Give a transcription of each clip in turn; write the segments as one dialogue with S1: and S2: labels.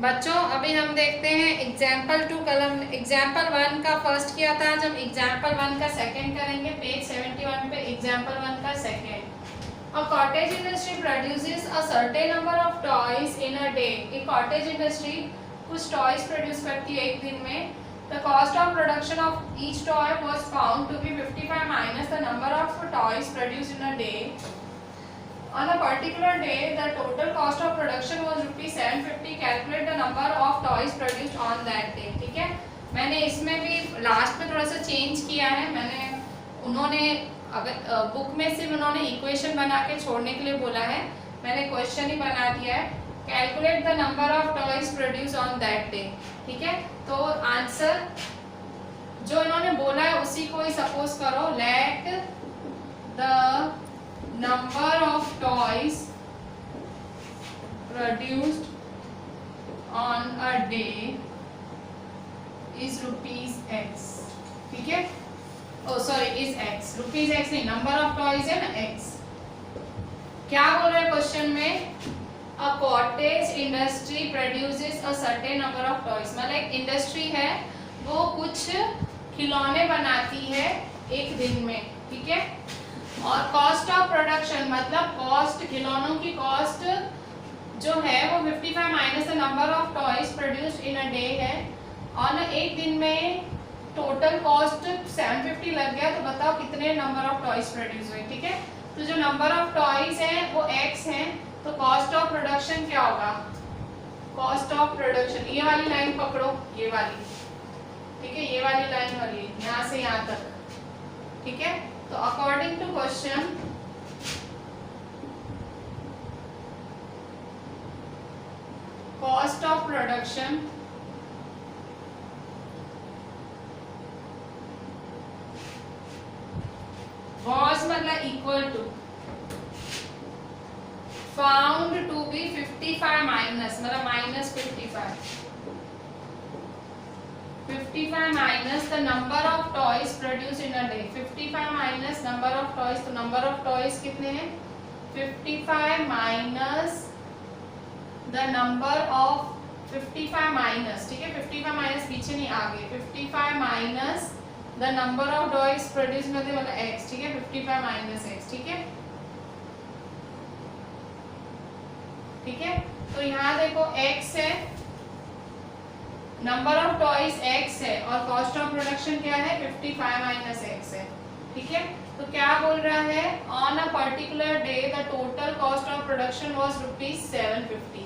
S1: बच्चों अभी हम देखते हैं एग्जाम्पल 2 कलम एग्जाम्पल 1 का फर्स्ट किया था, जब एग्जाम्पल 1 का सेकंड करेंगे पेज 71 पे एग्जाम्पल 1 का second. A cottage industry produces a certain number of toys in a day. एक cottage industry कुछ toys produce करती है एक दिन में। The cost of production of each toy was found to be 55 minus the number of toys produced in a day. On a particular day, the total cost of production was rupees 750. Calculate the number of toys produced on that day. ठीक है, मैंने इसमें भी last में थोड़ा सा change किया है। उन्होंने अगर बुक में सिर्फ उन्होंने इक्वेशन बना के छोड़ने के लिए बोला है, मैंने क्वेश्चन ही बना दिया है। Calculate the number of toys produce on that day. ठीक है, तो आंसर जो इन्होंने बोला है उसी को ही सपोज करो। Let the number of toys produced on a day is ₹X। ठीक है, oh sorry is x, ₹X नहीं, नंबर ऑफ टॉयज है ना x। क्या बोल रहा है क्वेश्चन में, a cottage industry produces a certain number of toys, मतलब एक इंडस्ट्री है वो कुछ खिलौने बनाती है एक दिन में। ठीक है, और कॉस्ट ऑफ प्रोडक्शन मतलब कॉस्ट, खिलौनों की कॉस्ट जो है वो 55 minus the number of toys produced in a day है। और एक दिन में टोटल कॉस्ट 750 लग गया, तो बताओ कितने नंबर ऑफ टॉयज प्रोड्यूस हुए। ठीक है, तो जो नंबर ऑफ टॉयज हैं वो x हैं, तो कॉस्ट ऑफ प्रोडक्शन क्या होगा, कॉस्ट ऑफ प्रोडक्शन ये वाली लाइन पकड़ो, ये वाली। ठीक है, ये वाली लाइन वाली यहाँ से यहाँ तक। ठीक है, तो according to question cost of production was मतलब equal to found to be 55 minus मतलब minus 55 minus the number of toys produced in a day। 55 minus number of toys, तो number of toys कितने हैं, 55 minus the number of 55 minus। ठीक है, 55 minus पीछे नहीं आगे, 55 minus the number of toys produce में मतलब x। ठीक है, 55 माइनस x। ठीक है, ठीक है, तो यहाँ देखो x है, नंबर ऑफ टॉयज x है और कॉस्ट ऑफ प्रोडक्शन क्या है 55 माइनस x है। ठीक है, तो क्या बोल रहा है, on a particular day the total cost of production was ₹750।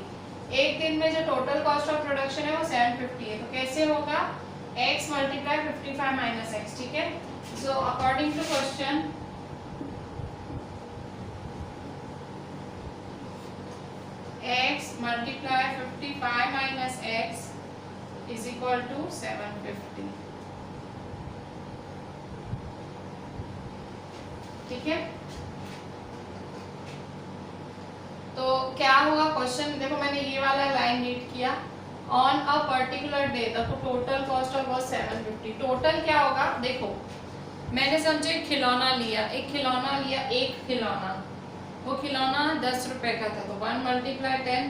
S1: एक दिन में जो टोटल कॉस्ट ऑफ प्रोडक्शन है वो 750 है, तो कैसे होगा, x मल्टीप्लाई 55 माइनस x। ठीक है, so according to question x multiply 55 minus x is equal to 750। ठीक है, तो क्या हुआ क्वेश्चन देखो, मैंने ये वाला लाइन रीड किया, on a particular day the total cost of was 750। Total क्या होगा, देखो मैंने समझो एक खिलौना लिया, एक खिलौना, वो खिलौना 10 रुपए का था, तो 1 मल्टीप्लाई 10,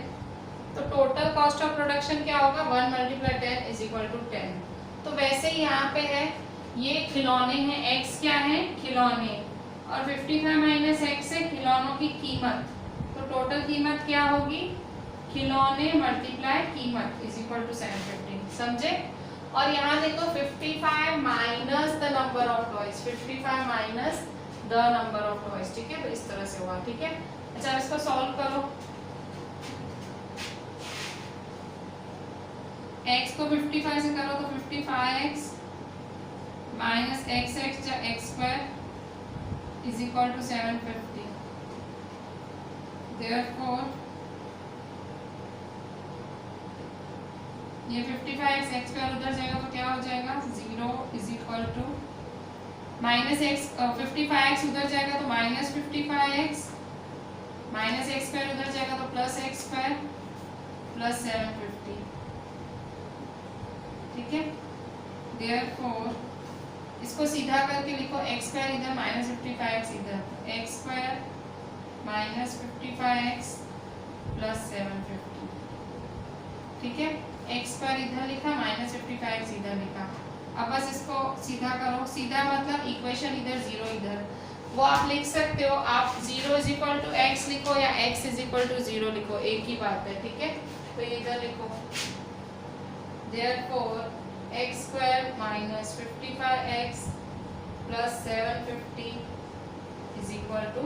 S1: तो टोटल कॉस्ट ऑफ प्रोडक्शन क्या होगा, 1 मल्टीप्लाई 10 इज इक्वल टू 10। तो वैसे ही यहाँ पे है, ये खिलौने हैं, x क्या है, खिलौने, और 55 माइनस x है खिलौनों की कीमत, तो टोटल कीमत क्या होगी, खिलौने मल्टीप्लाई कीमत इज इक्वल टू 750। समझे, और यहाँ देखो 55 minus the number of toys, 55 minus the number of toys. ठीक है, तो इस तरह से हुआ। ठीक है, अच्छा इसको सॉल्व करो, x को 55 से करो तो 55x माइनस x या x square is equal to 750। Therefore ये 55x x स्क्वायर उधर जाएगा तो क्या हो जाएगा, 0 is equal to minus x, 55x उधर जाएगा तो minus 55x, minus x square उधर जाएगा तो प्लस x स्क्वायर प्लस 750। ठीक है, देयरफॉर इसको सीधा करके लिखो, x स्क्वायर इधर माइनस 55x इधर, x square minus 55x plus 750। ठीक है, एक्स स्क्वायर इधर लिखा, माइनस 55 इधर लिखा। अब बस इसको सीधा करो, सीधा मतलब इक्वेशन इधर जीरो इधर, वो आप लिख सकते हो। आप 0 इज इक्वल टू एक्स लिखो या x इज इक्वल टू 0 लिखो, एक ही बात है, ठीक है। तो ये इधर लिखो, therefore x square minus 55x plus 750 is equal to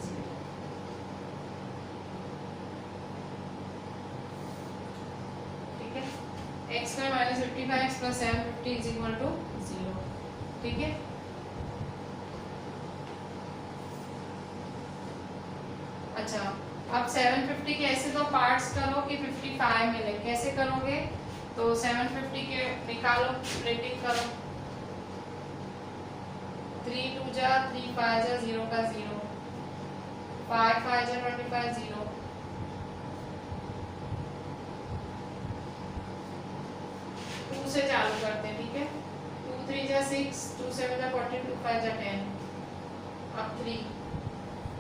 S1: 0। ठीक है, x square minus 55x plus 750 is equal to 0। ठीक है, अच्छा अब 750 के ऐसे दो पार्ट्स करो कि 55 मिले, कैसे करोगे? तो 750 के निकालो, स्प्लिटिंग करो, 3 2 जा 3 5 जा 0 का 0, 5 5 जा 25 0, 2 से चालू करते हैं, ठीक है। 2 3 जा 6, 2 7 जा 14, 2 5 जा 10, अब 3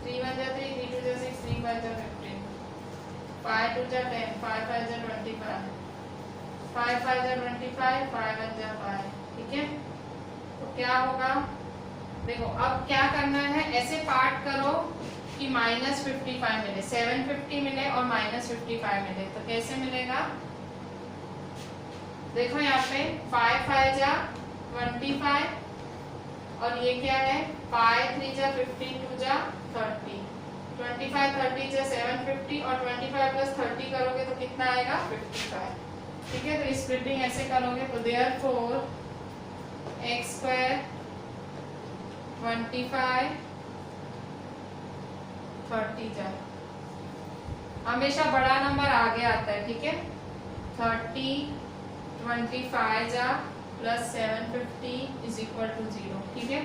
S1: 1 जा 3, 3 2 जा 6, 3 5 जा 15, 5 2 जा 10, 5 5 जा 25, 5 5 जा 25, 5 1 जा 5, ठीक है। तो क्या होगा, देखो अब क्या करना है, ऐसे पार्ट करो कि माइनस 55 मिले, 750 मिले और माइनस 55 मिले। तो कैसे मिलेगा, देखो यहाँ पे 5 5 जा 25 और ये क्या है, 5 3 जा 15, 2 जा 30, 25 30 जा 750 और 25 प्लस 30 करोगे तो कितना आएगा, 55। ठीक है, तो इस स्प्लिटिंग ऐसे करोगे। तो देयरफॉर एक्स स्क्वायर 25 30 जा, हमेशा बड़ा नंबर आगे आता है, ठीक है। 30 25 जा प्लस 750 इज इक्वल टू 0, ठीक है।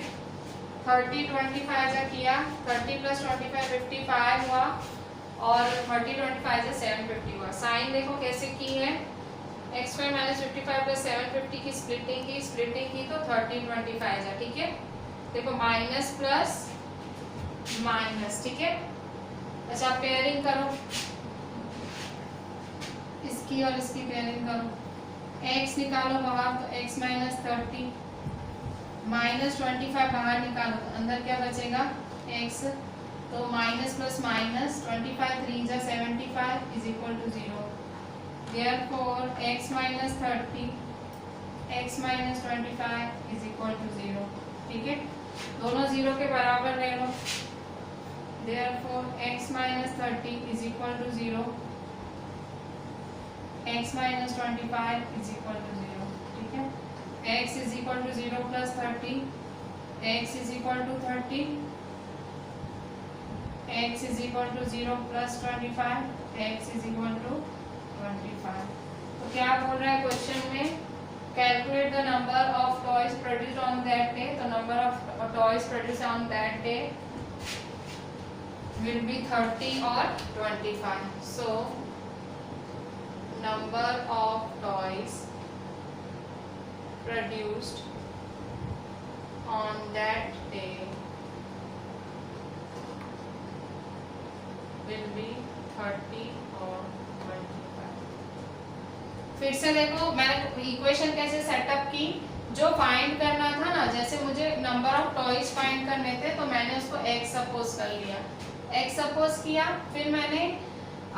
S1: 30 25 जा किया, 30 प्लस 25 55 हुआ और 30 25 जा 750 हुआ। साइन देखो कैसे की है, एक्स स्क्वायर माइनस 55 प्लस 750 की स्प्लिटिंग की तो 30 25 जा, ठीक है। देखो माइनस प्लस माइनस, ठीक है। अच्छा पेयरिंग करो, इसकी और इसकी पेयरिंग करो, x निकालो बाहर तो x माइनस 30 माइनस 25 बाहर निकालो तो अंदर क्या बचेगा, x। तो माइनस प्लस माइनस 25 3 जा 75 is equal to 0। Therefore x minus 30 x minus 25 is equal to 0, ठीक है। दोनों 0 के बराबर ले लो, therefore x minus 30 is equal to 0, x minus 25 is equal to 0, ठीक है। x is equal to 0 plus 30, x is equal to 30, x is equal to 0 plus 25, x is equal to 25। तो क्या बोल रहा है क्वेश्चन में, calculate the number of toys produced on that day. तो number of toys produced on that day will be 30 और 25। सो number of toys produced on that day will be 30 or 25। फिर से देखो मैंने इक्वेशन कैसे सेटअप की, जो फाइंड करना था ना, जैसे मुझे नंबर ऑफ टॉयज फाइंड करने थे तो मैंने उसको x सपोज कर लिया, x सपोज किया, फिर मैंने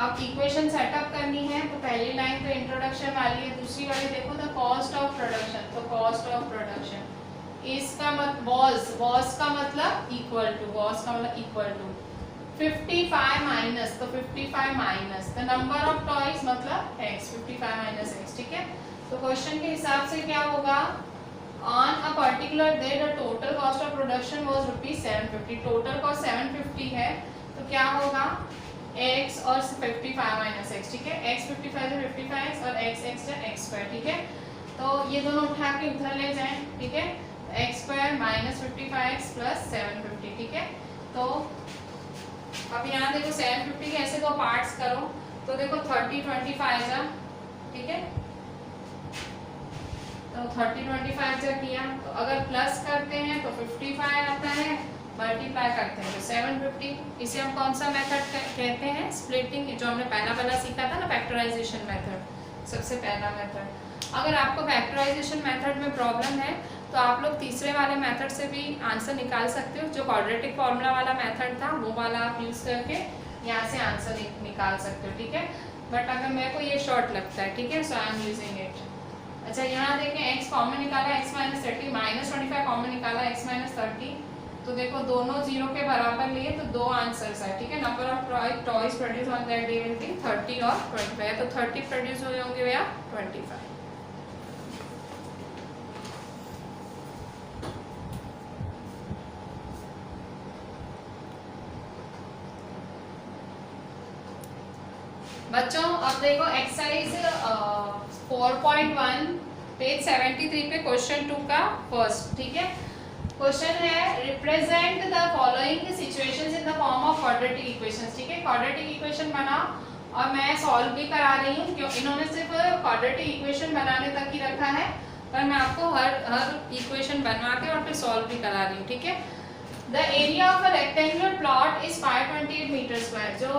S1: अब इक्वेशन सेटअप करनी है। तो पहली लाइन तो इंट्रोडक्शन वाली है, दूसरी वाली देखो द कॉस्ट ऑफ प्रोडक्शन। तो कॉस्ट ऑफ प्रोडक्शन इसका मतलब वॉज का मतलब इक्वल टू, वॉज का मतलब इक्वल टू 55 माइनस, तो 55 minus the number of toys मतलब x, 55 माइनस x, ठीक है। तो क्वेश्चन के हिसाब से क्या होगा, on a particular day the total cost of production was ₹750, total cost 750 है, तो क्या होगा x और 55 माइनस x, ठीक है। x 55 से 55x और x से x स्क्वायर, ठीक है। तो ये दोनों उठा के उधर ले जाएं, ठीक है। x square minus 55x plus 750, ठीक है। तो अब यहाँ देखो 750 के ऐसे दो पार्ट्स करो, तो देखो 30 25 जा, ठीक है। तो 30 25 जा किया, तो अगर प्लस करते हैं तो 55 आता है, मल्टीप्लाई करते हैं तो 750। इसे हम कौन सा मेथड कहते हैं, स्प्लिटिंग, जो हमने पहला सीखा था ना, फैक्टराइजेशन मेथड। सबसे पहला मेथड। अगर आपको फैक्टराइजेशन मेथड में प्रॉब्लम है तो आप लोग तीसरे वाले मेथड से भी आंसर निकाल सकते हो, जो क्वाड्रेटिक फॉर्मूला वाला मेथड था वो वाला आप यूज़ करके यहाँ से आंसर निकाल सकते हो, ठीक है। बट अगर मेरे को ये शॉर्ट लगता है, ठीक है, सो आई एम यूजिंग इट। अच्छा यहाँ देखें x कॉमन निकाला, x माइनस 30, माइनस 25 कॉमन निकाला, x माइनस 30, तो देखो दोनों जीरो के बराबर लिए तो दो आंसर्स है, ठीक है। Number of toys produce on that day will be 30 और 25, तो 30 प्रोड्यूस हुए होंगे या 25। बच्चों अब देखो एक्सरसाइज 4.1 पेज 73 पे क्वेश्चन 2 का फर्स्ट, ठीक है। क्वेश्चन है represent the following situations in the form of quadratic equations, ठीक है। क्वाड्रेटिक इक्वेशन बनाओ और मैं सॉल्व भी करा रही हूँ, क्यों इन्होंने सिर्फ क्वाड्रेटिक इक्वेशन बनाने तक ही रखा है, पर मैं आपको हर इक्वेशन बनवा के और फिर सॉल्व भी करा रही हूँ, ठीक है। The area of a rectangular plot is 528 metre square. जो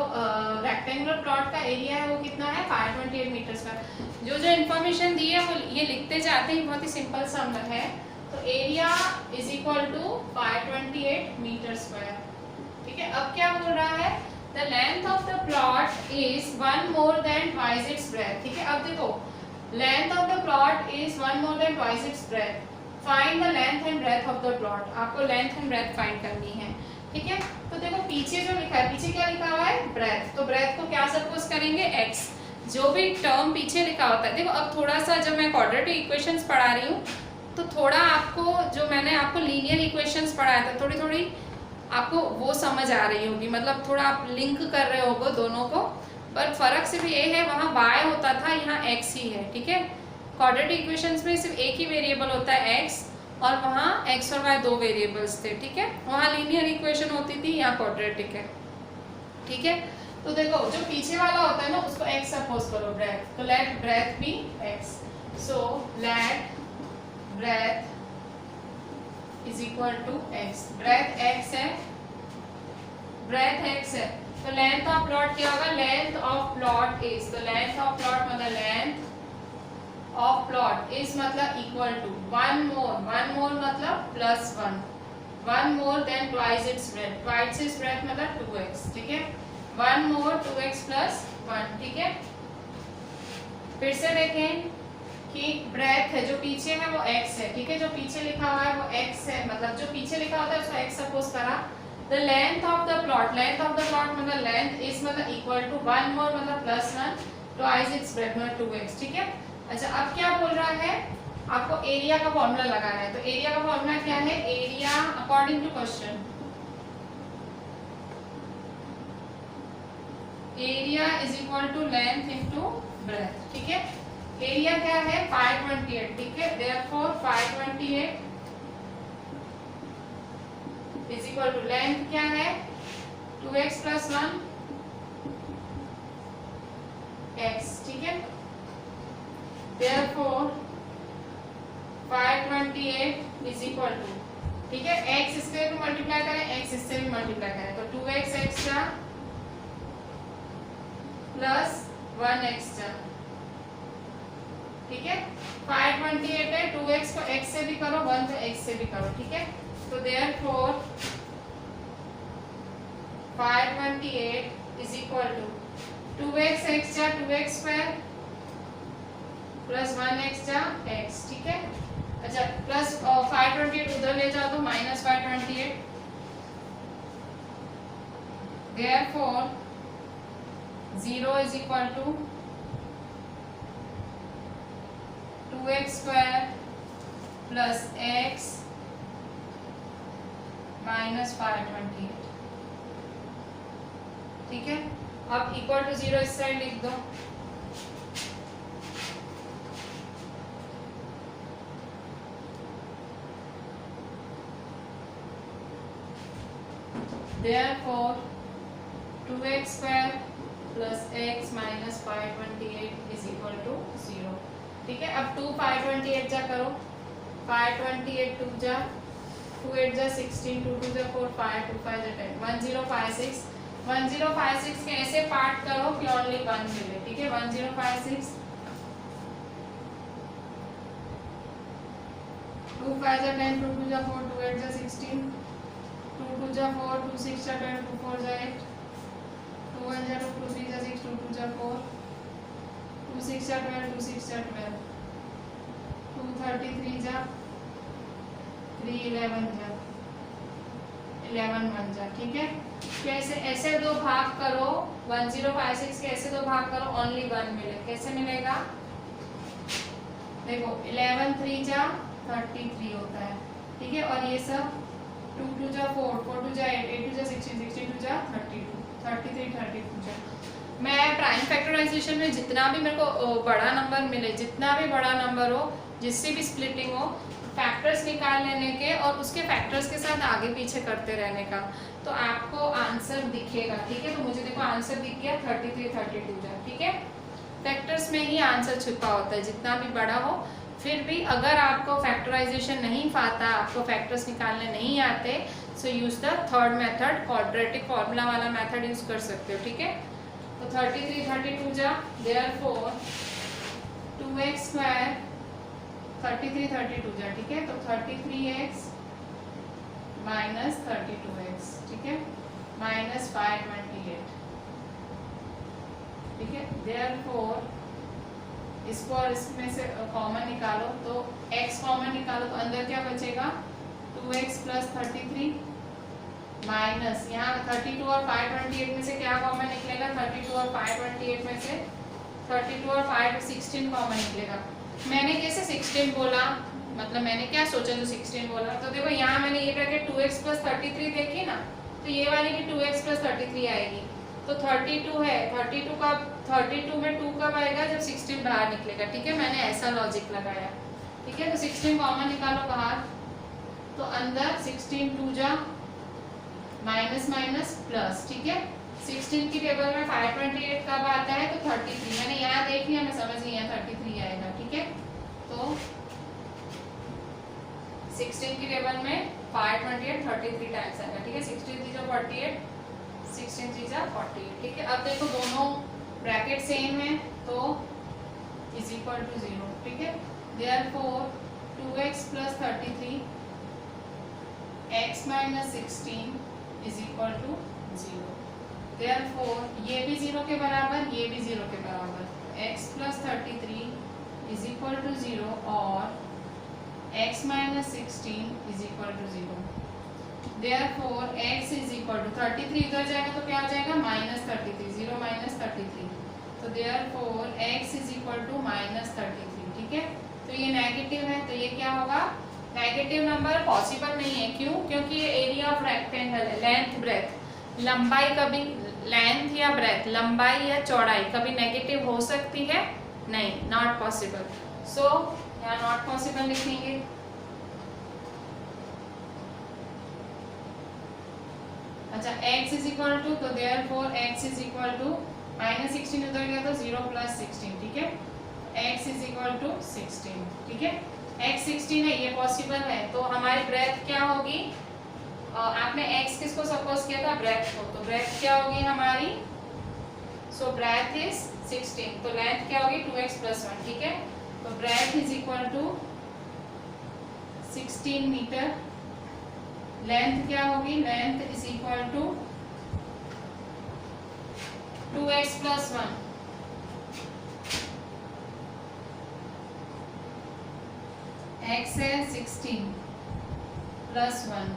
S1: रेक्टेंगुलर प्लॉट का एरिया है वो कितना है, 528 मीटर स्क्वायर। जो इन्फॉर्मेशन दी है वो ये लिखते जाते हैं, बहुत ही सिंपल सम है। तो area is equal to 528 metre square, ठीक है। अब क्या बोल रहा है, the length of the plot is 1 more than twice its breadth, ठीक है। अब देखो length of the plot is 1 more than twice its breadth, find the length and breadth of the plot. आपको लेंथ एंड ब्रेथ फाइंड करनी है, ठीक है। तो देखो पीछे जो लिखा है, पीछे क्या लिखा हुआ है, ब्रेथ, तो ब्रेथ को क्या सपोज करेंगे, x। जो भी टर्म पीछे लिखा होता है, देखो अब थोड़ा सा जब मैं क्वाड्रेटिक इक्वेशंस पढ़ा रही हूँ तो थोड़ा आपको जो मैंने आपको लीनियर इक्वेशंस पढ़ाया था थोड़ी थोड़ी आपको वो समझ आ रही होगी, मतलब थोड़ा आप लिंक कर रहे होगे दोनों को, पर फर्क सिर्फ ये है वहाँ y होता था, यहाँ x ही है, ठीक है। क्वाड्रेटिक इक्वेशंस में सिर्फ एक ही वेरिएबल होता है x, और वहाँ x और y दो वेरिएबल्स थे, ठीक है। वहाँ लीनियर इक्वेशन होती थी, यहाँ क्वाड्रेटिक है, ठीक है। तो देखो जो पीछे वाला होता है ना उसको x सपोज करो ब्रेथ, तो let breadth be x, so let breadth is equal to x। Breadth x है, ब्रेथ x है, तो लेंथ ऑफ प्लॉट क्या होगा, लेंथ ऑफ प्लॉट इज, तो लेंथ ऑफ प्लॉट मतलब लेंथ ऑफ प्लॉट इज मतलब इक्वल टू 1 मोर मतलब plus 1 more than twice its breadth, twice its breadth मतलब 2x, ठीक है। 1 मोर 2x प्लस 1, ठीक है। फिर से देखें कि ब्रेथ है जो पीछे है वो x है, ठीक है। जो पीछे लिखा हुआ है वो x है, मतलब जो पीछे लिखा होता है उसको x सपोज करा। The length of the plot, length of the plot मतलब लेंथ इज मतलब इक्वल टू 1 मोर मतलब प्लस 1 ट्वाइस इट्स ब्रेथ मतलब 2x, ठीक है। अच्छा अब क्या बोल रहा है, आपको एरिया का फॉर्मूला लगाना है, तो एरिया का फॉर्मूला क्या है, area according to question, area is equal to length into breadth, ठीक है। एरिया क्या है 528, ठीक है। Therefore 528 is equal to length क्या है 2x प्लस 1 x, ठीक है। Therefore 528 is equal to, ठीक है, x इससे भी मल्टीप्लाई करें, x इससे भी मल्टीप्लाई करें, तो 2x एक्स्ट्रा प्लस 1 एक्स्ट्रा, ठीक है। 528 है, 2x को x से भी करो, 1 को x से भी करो, ठीक है। तो therefore 528 is equal to 2x extra 2x square plus 1 extra x, ठीक है। अच्छा प्लस 528 उधर ले जाओ तो minus 528, therefore 0 is equal to 2x square plus x minus 528, ठीक है। अब इक्वल टू 0 इस साइड लिख दो, therefore 2x square plus x minus 528 is equal to 0, ठीक है। अब 2 528 जा करो, 528 2 जा 2 8 जा 16 2 2 जा 4 5 2 5 जा 10 1056 1056 के ऐसे पार्ट करो कि ओनली 1 मिले, ठीक है। 1056 2 5 जा 10, 2 2 जा 4, 2 8 जा 16, 2 2 जा 4, 2 6 जा 10, 2 4 जा 8, 2 1 जा 2, 2 3 जा 6, 2 2 जा 4, 2 6 जा 12, 2 6 जा 12, 2 33 जा 3 11 जा 11 1 जा। ठीक है, कैसे ऐसे दो भाग करो 1056 के, ऐसे दो भाग करो ओनली 1 मिले। कैसे मिलेगा? देखो 11 3 जा 33 होता है। ठीक है, और ये सब 2 2 जा 4, 4 2 जा 8, 8 2 जा 16, 16 2 जा 32, 33 32 जा। मैं प्राइम फैक्टराइजेशन में जितना भी मेरे को बड़ा नंबर मिले, जितना भी बड़ा नंबर हो, जिससे भी स्प्लिटिंग हो, फैक्टर्स निकाल लेने के और उसके फैक्टर्स के साथ आगे पीछे करते रहने का, तो आपको आंसर दिखेगा। ठीक है, तो मुझे देखो आंसर दिख गया 33 32 जा। ठीक है, फैक्टर्स में ही आंसर छुपा होता है जितना भी बड़ा हो। फिर भी अगर आपको फैक्टराइजेशन नहीं आता, आपको फैक्टर्स निकालने नहीं आते, so use the third method, quadratic formula वाला मेथड यूज कर सकते हो। ठीक है, तो 33 32 जा, देयरफॉर 2x स्क्वायर 33 32 जा। ठीक है, तो 33x माइनस 32x, ठीक है, माइनस 528। ठीक है, देयरफॉर इसको और इसमें से कॉमन निकालो, तो x कॉमन निकालो तो अंदर क्या बचेगा? 2x प्लस 33 माइनस यहाँ 32 और 528 में से क्या कॉमन निकलेगा? 32 और 528 में से 32 और 5 16 कॉमन निकलेगा। मैंने कैसे 16 बोला, मतलब मैंने क्या सोचा जो 16 बोला? तो देखो यहाँ मैंने ये ब्रैकेट 2x प्लस 33 देखी ना, तो ये वाली की 2x प्लस 33 आएगी, तो 32 है। 32 में 2 कब आएगा? जब 16 बाहर निकलेगा। ठीक है, मैंने ऐसा लॉजिक लगाया। ठीक है, तो 16 कॉमन निकालो बाहर, तो अंदर 16 2 जा माइनस माइनस प्लस। ठीक है, 16 की टेबल में 528 कब आता है? तो 33। मैंने यहाँ देख लिया, मैं समझ गई 33 आएगा। ठीक है, तो 16 की टेबल में 528 33 टाइम्स आएगा। ठीक है, 16 3 जा 48, 16 3 जा 48। ठीक है, अब देखो दोनों ब्रैकेट सेम है, तो इज इक्वल टू 0। ठीक है, therefore 2x plus 33 x minus 16 is equal to 0। Therefore ये भी 0 के बराबर, ये भी 0 के बराबर, x plus 33 is equal to 0 और x minus 16 is equal to 0। Therefore x is equal to 33 इधर जाएगा तो क्या हो जाएगा? माइनस 33, 0 माइनस 33, तो therefore x is equal to minus 33। ठीक है, तो ये नेगेटिव है, तो ये क्या होगा? नेगेटिव नंबर पॉसिबल नहीं है। क्यों? क्योंकि ये एरिया ऑफ रेक्टेंगल है, लेंथ ब्रेथ, लंबाई कभी लेंथ या ब्रेथ, लंबाई या चौड़ाई कभी नेगेटिव हो सकती है? नहीं, नॉट पॉसिबल। सो यहाँ नॉट पॉसिबल लिखेंगे। अच्छा, x इज इक्वल टू, तो therefore x is equal to minus 16 उधर गया तो 0 प्लस 16। ठीक है, x इज इक्वल टू 16। ठीक है, x 16 है, ये पॉसिबल है, तो हमारी ब्रेथ क्या होगी? आपने x किसको सपोज किया था? ब्रेथ को, तो ब्रेथ क्या होगी हमारी? सो ब्रेथ इज 16, तो लेंथ क्या होगी? 2x plus 1। ठीक है, तो breadth is equal to 16 metre. Length क्या होगी? Length is equal to 2x plus 1। x है 16 प्लस 1,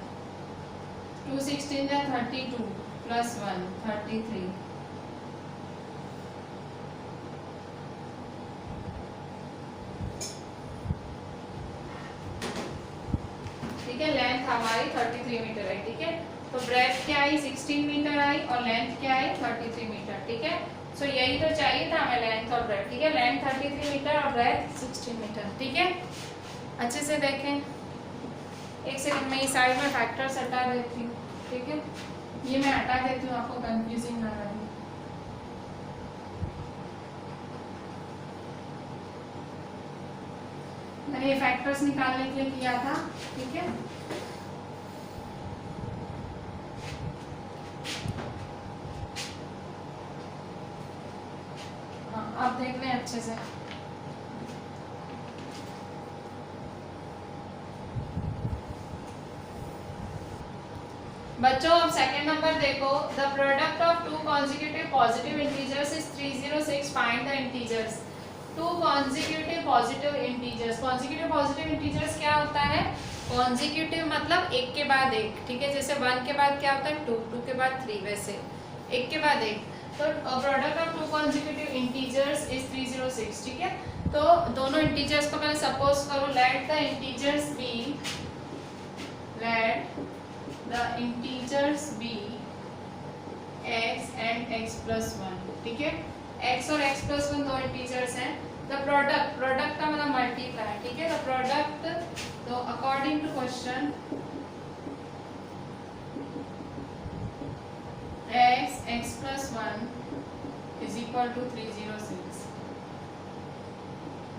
S1: 2 16 जा 32 प्लस 1 33। ठीक है, लेंथ हमारी 33 मीटर है। ठीक है, तो ब्रेथ क्या आई? 16 मीटर आई और लेंथ क्या आई? 33 मीटर। ठीक है, सो यही तो चाहिए था हमें, लेंथ और ब्रेथ। ठीक है, लेंथ 33 मीटर और ब्रेथ 16 मीटर। ठीक है, अच्छे से देखें। एक सेकंड में इस साइड में फैक्टर्स हटा देती हूँ। ठीक है, ये मैं हटा देती हूँ, आपको कंफ्यूजिंग ना लगे। मैंने ये फैक्टर्स निकालने के लिए किया था। ठीक है, हाँ, आप देख लें अच्छे से। बच्चों अब सेकंड नंबर देखो, the product of two consecutive positive integers is 306, find the integers. Two consecutive positive integers, consecutive positive integers क्या होता है? कॉन्जिक्यूटिव मतलब एक के बाद एक, ठीक है, जैसे 1 के बाद क्या होता है 2, 2 के बाद 3, वैसे एक के बाद एक। तो product of two consecutive integers is 306, ठीक है। तो दोनों इंटीजर्स को पहले सपोज करो, let the integers be, let the integers be x and x plus 1, ठीक है। x और x plus 1 दो इंटीजर्स हैं। द प्रोडक्ट, प्रोडक्ट का मतलब मल्टीप्लाई, ठीक है। द प्रोडक्ट, तो according to question x plus 1 is equal to 306,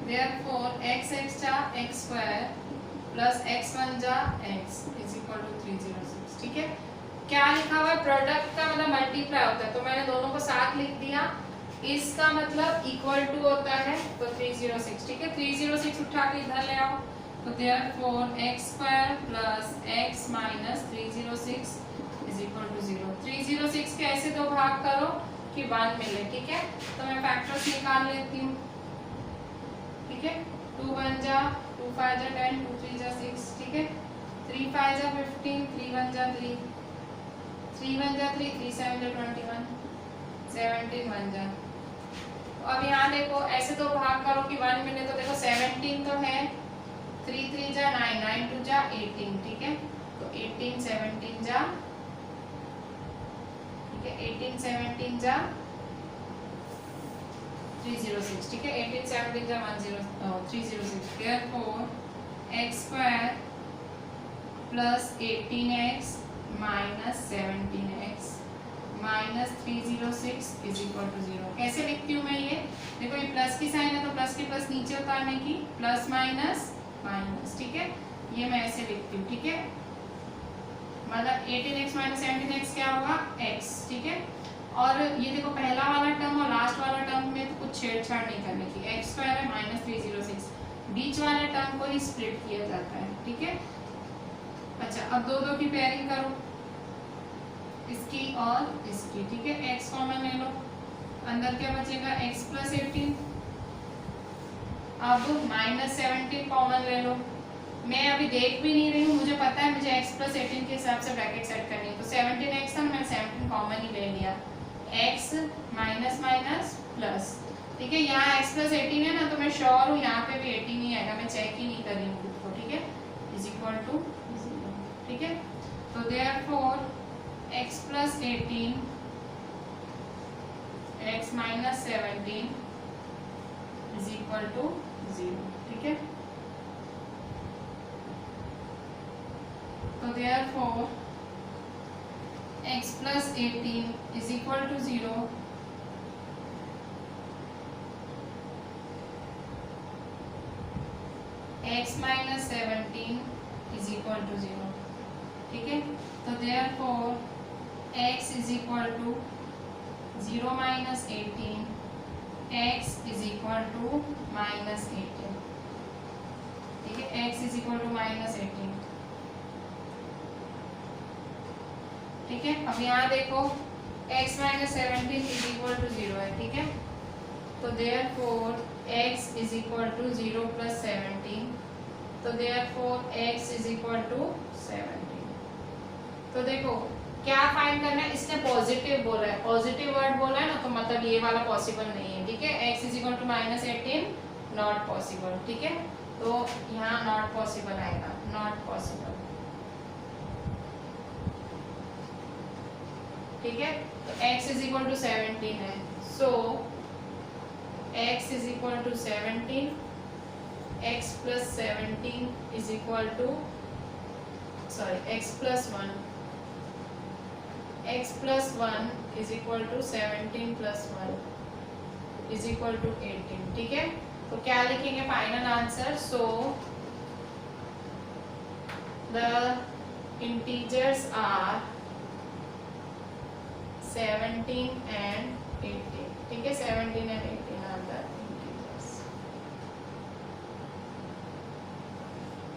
S1: therefore x जा x square plus x1 जा x is equal to 306, ठीक है। क्या लिखा हुआ है? प्रोडक्ट का मतलब मल्टीप्लाई होता है, तो मैंने दोनों को साथ लिख दिया। इसका मतलब इक्वल टू होता है, तो 306, ठीक है। 306 उठा के इधर ले आओ, तो therefore x square plus x minus 306 is equal to 0। 306 के ऐसे दो भाग करो कि 1 मिले, ठीक है। तो मैं फैक्टर्स निकाल लेती हूँ, ठीक है। 2 1 जा 2 5 जा 10, 2 3 जा 6, ठीक है। 3 5 जा 15, 3 1 जा 3, 3 1 जा 3, 3 7 जा 21, 17 1 जा। तो अब यहाँ देखो ऐसे दो भाग करो कि 1 मिले, तो देखो 17 तो है, 3 3 जा 9, 9 2 जा 18, ठीक है। तो 18 17 जा, ठीक है, 18 17 जा 306, ठीक है। 18 17 जा 306, therefore x square plus 18x minus 17x minus 306 is equal to 0। कैसे लिखती हूँ मैं ये? देखो ये प्लस की साइन है, तो प्लस के प्लस नीचे उतारने की, प्लस माइनस माइनस, ठीक है। ये मैं ऐसे लिखती हूँ, ठीक है। मतलब 18x minus 17x क्या होगा? x, ठीक है। और ये देखो पहला वाला टर्म और लास्ट वाला टर्म में तो कुछ छेड़छाड़ नहीं करने की, x स्क्वायर है माइनस 306, बीच वाले टर्म को ही स्प्लिट किया जाता है, ठीक है। अच्छा अब दो दो की पेयरिंग करो, इसकी और इसकी, ठीक है। x कॉमन ले लो, अंदर क्या बचेगा? x plus 18। अब माइनस 17 कॉमन ले लो, मैं अभी देख भी नहीं रही हूँ, मुझे पता है मुझे x plus 18 के हिसाब से ब्रैकेट सेट करनी है। तो 17x था, मैंने 17 कॉमन ही ले लिया, x माइनस माइनस प्लस, ठीक है। यहाँ x plus 18 है ना, तो मैं श्योर हूँ यहाँ पे भी 18 ही आएगा, मैं चेक ही नहीं कर रही हूँ खुद को, ठीक है। इज इक्वल टू 0, ठीक है। तो therefore x plus 18 x minus 17 is equal to 0, ठीक है। तो therefore x plus 18 is equal to 0, x minus 17 is equal to 0, ठीक है। तो therefore x is equal to 0 minus 18, x is equal to minus 18, ठीक है। x is equal to minus 18, ठीक है। अब यहाँ देखो x minus 17 is equal to 0 है, ठीक है। तो therefore x is equal to 0 plus 17, तो therefore x is equal to 17। तो देखो क्या फाइंड करना है, इसने पॉजिटिव बोला है, पॉजिटिव वर्ड बोला है ना, तो मतलब ये वाला पॉसिबल नहीं है, ठीक है। x is equal to minus 18 not possible, ठीक है। तो यहाँ नॉट पॉसिबल आएगा, नॉट पॉसिबल, ठीक है। तो x इज इक्वल टू 17 है, so x is equal to 17, x plus 17 is equal to x plus 1, x plus 1 is equal to 17 plus 1 is equal to 18, ठीक है। तो क्या लिखेंगे final answer? So the integers are 17 and 18, ठीक है। 17 and 18 are the integers,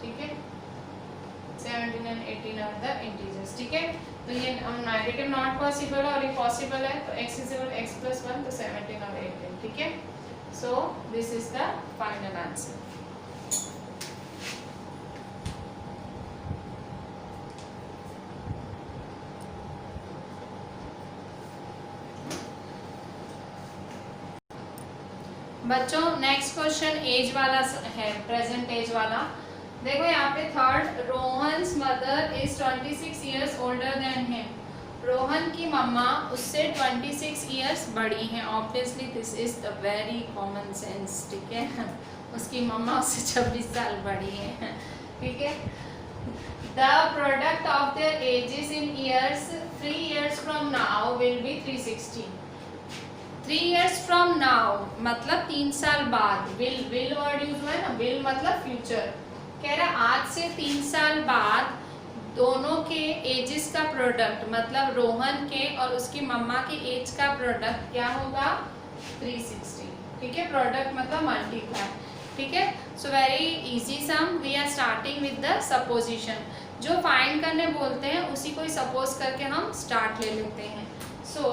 S1: ठीक है। 17 and 18 are the integers. ठीक है, तो ये नेगेटिव नॉट पॉसिबल है और ये पॉसिबल है, तो x is equal x plus 1, तो 17 और 18. ठीक है, so this is the final answer. बच्चों नेक्स्ट क्वेश्चन एज वाला है, प्रेजेंट एज वाला. देखो यहाँ पे third, Rohan's mother is 26 years older than him. Rohan की मम्मा उससे 26 इयर्स बड़ी हैं. Obviously this is the very common sense. ठीक है, उसकी मम्मा उससे 26 साल बड़ी है. ठीक है, the product of their edges in years 3 years from now will be 360. 3 years from now मतलब 3 साल बाद. विल वर्ड यूज हुआ है ना, विल मतलब फ्यूचर. कह रहा आज से 3 साल बाद दोनों के एजेस का प्रोडक्ट मतलब रोहन के और उसकी मम्मा के एज का प्रोडक्ट क्या होगा, 360. ठीक है, प्रोडक्ट मतलब मल्टीप्लाई. ठीक है, so very easy sum. We are starting with the supposition. जो फाइंड करने बोलते हैं उसी को ही सपोज करके हम स्टार्ट ले लेते हैं. So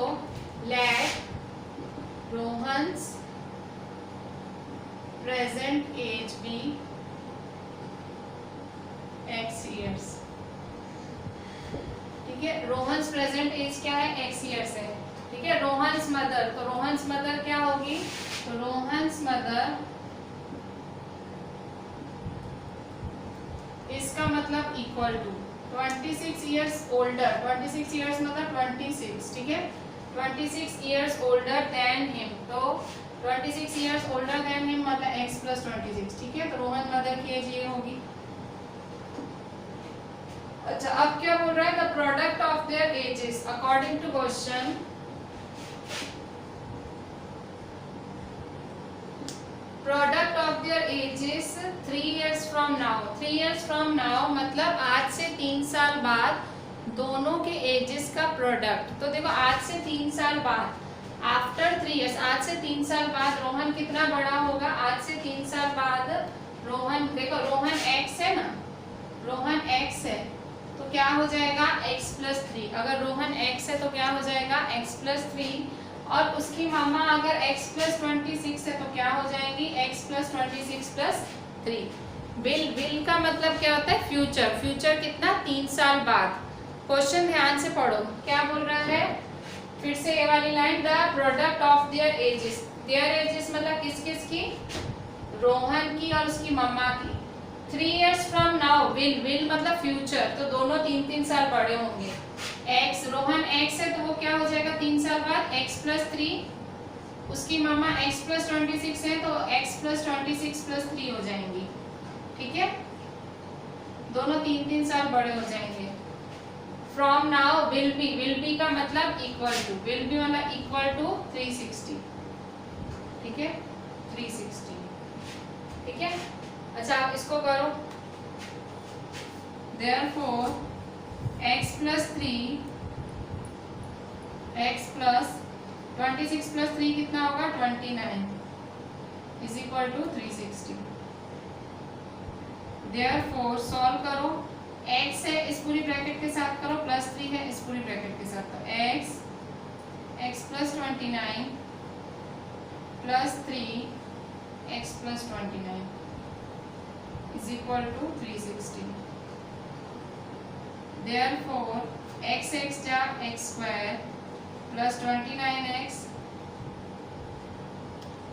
S1: let Rohan's present age be x years. ठीक है, रोहन्स प्रेजेंट एज क्या है, x years है. ठीक है, रोहन्स मदर, तो रोहन्स मदर क्या होगी, तो रोहन्स मदर इसका मतलब equal to 26 years older. 26 years मतलब 26. ठीक है, 26 इयर्स ओल्डर देन हिम, तो 26 इयर्स ओल्डर देन हिम मतलब x प्लस 26. ठीक है, तो रोहन मदर की एज ये होगी. अच्छा, अब क्या बोल रहा है, the product of their ages according to question. Product of their ages 3 years from now. 3 years from now मतलब आज से 3 साल बाद दोनों के एजेस का प्रोडक्ट. तो देखो आज से 3 साल बाद, आफ्टर 3 years, आज से 3 साल बाद रोहन कितना बड़ा होगा. आज से 3 साल बाद रोहन, देखो रोहन x है ना, रोहन x है तो क्या हो जाएगा x प्लस 3. अगर रोहन x है तो क्या हो जाएगा x प्लस 3. और उसकी मामा अगर x प्लस 26 है तो क्या हो जाएगी x प्लस 26 प्लस 3. विल का मतलब क्या होता है, फ्यूचर. फ्यूचर कितना, 3 साल बाद. क्वेश्चन ध्यान से पढ़ो, क्या बोल रहा है, फिर से ये वाली line, the product of their edges. There edges मतलब किस किस की, रोहन की और उसकी मम्मा की. 3 years फ्रॉम नाउ, विल मतलब फ्यूचर, तो दोनों 3-3 साल बड़े होंगे. x, रोहन x है तो वो क्या हो जाएगा 3 साल बाद x प्लस 3. उसकी मम्मा x प्लस 26 है तो x प्लस 26 प्लस 3 हो जाएंगी. ठीक है, दोनों 3-3 साल बड़े हो जाएंगे. फ्रॉम नाउ विल बी का मतलब इक्वल टू, विल बी मतलब इक्वल टू 360. ठीक है, 360. ठीक है, अच्छा आप इसको करो. Therefore x plus 3, x plus 26 plus 3 कितना होगा, 29 is equal to 360. Therefore solve करो. x है इस पूरी ब्रैकेट के साथ करो, प्लस 3 है इस पूरी ब्रैकेट के साथ करो. x plus 29 plus 3 x plus 29 is equal to 360. Therefore x जा x square plus 29x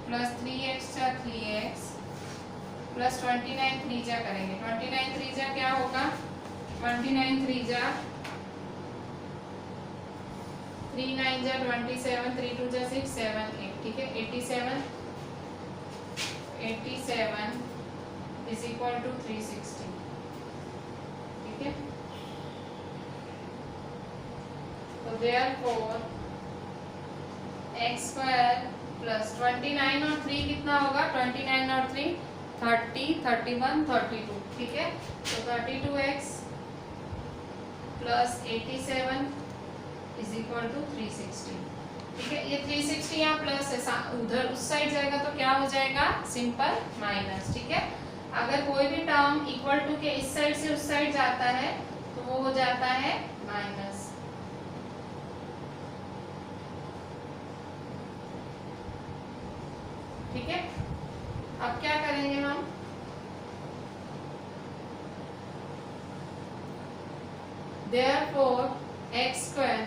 S1: plus 3x जा 3x plus 29 3 जा करेंगे. 29 3 जा क्या होगा, 29 3 जा 3 9 जा 27, 3 2 जा 6 7 8. ठीक है, 87 is equal to 360. ठीक है, तो therefore x square plus 29 और 3 कितना होगा, 29 और 3 30, 31, 32. ठीक है, तो 32x plus 87 is equal to 360. ठीक है, ये 360 यहाँ प्लस है, उधर उस साइड जाएगा तो क्या हो जाएगा, सिंपल माइनस. ठीक है, अगर कोई भी टर्म इक्वल टू के इस साइड से उस साइड जाता है तो वो हो जाता है माइनस। ठीक है, अब क्या करेंगे हम, therefore x square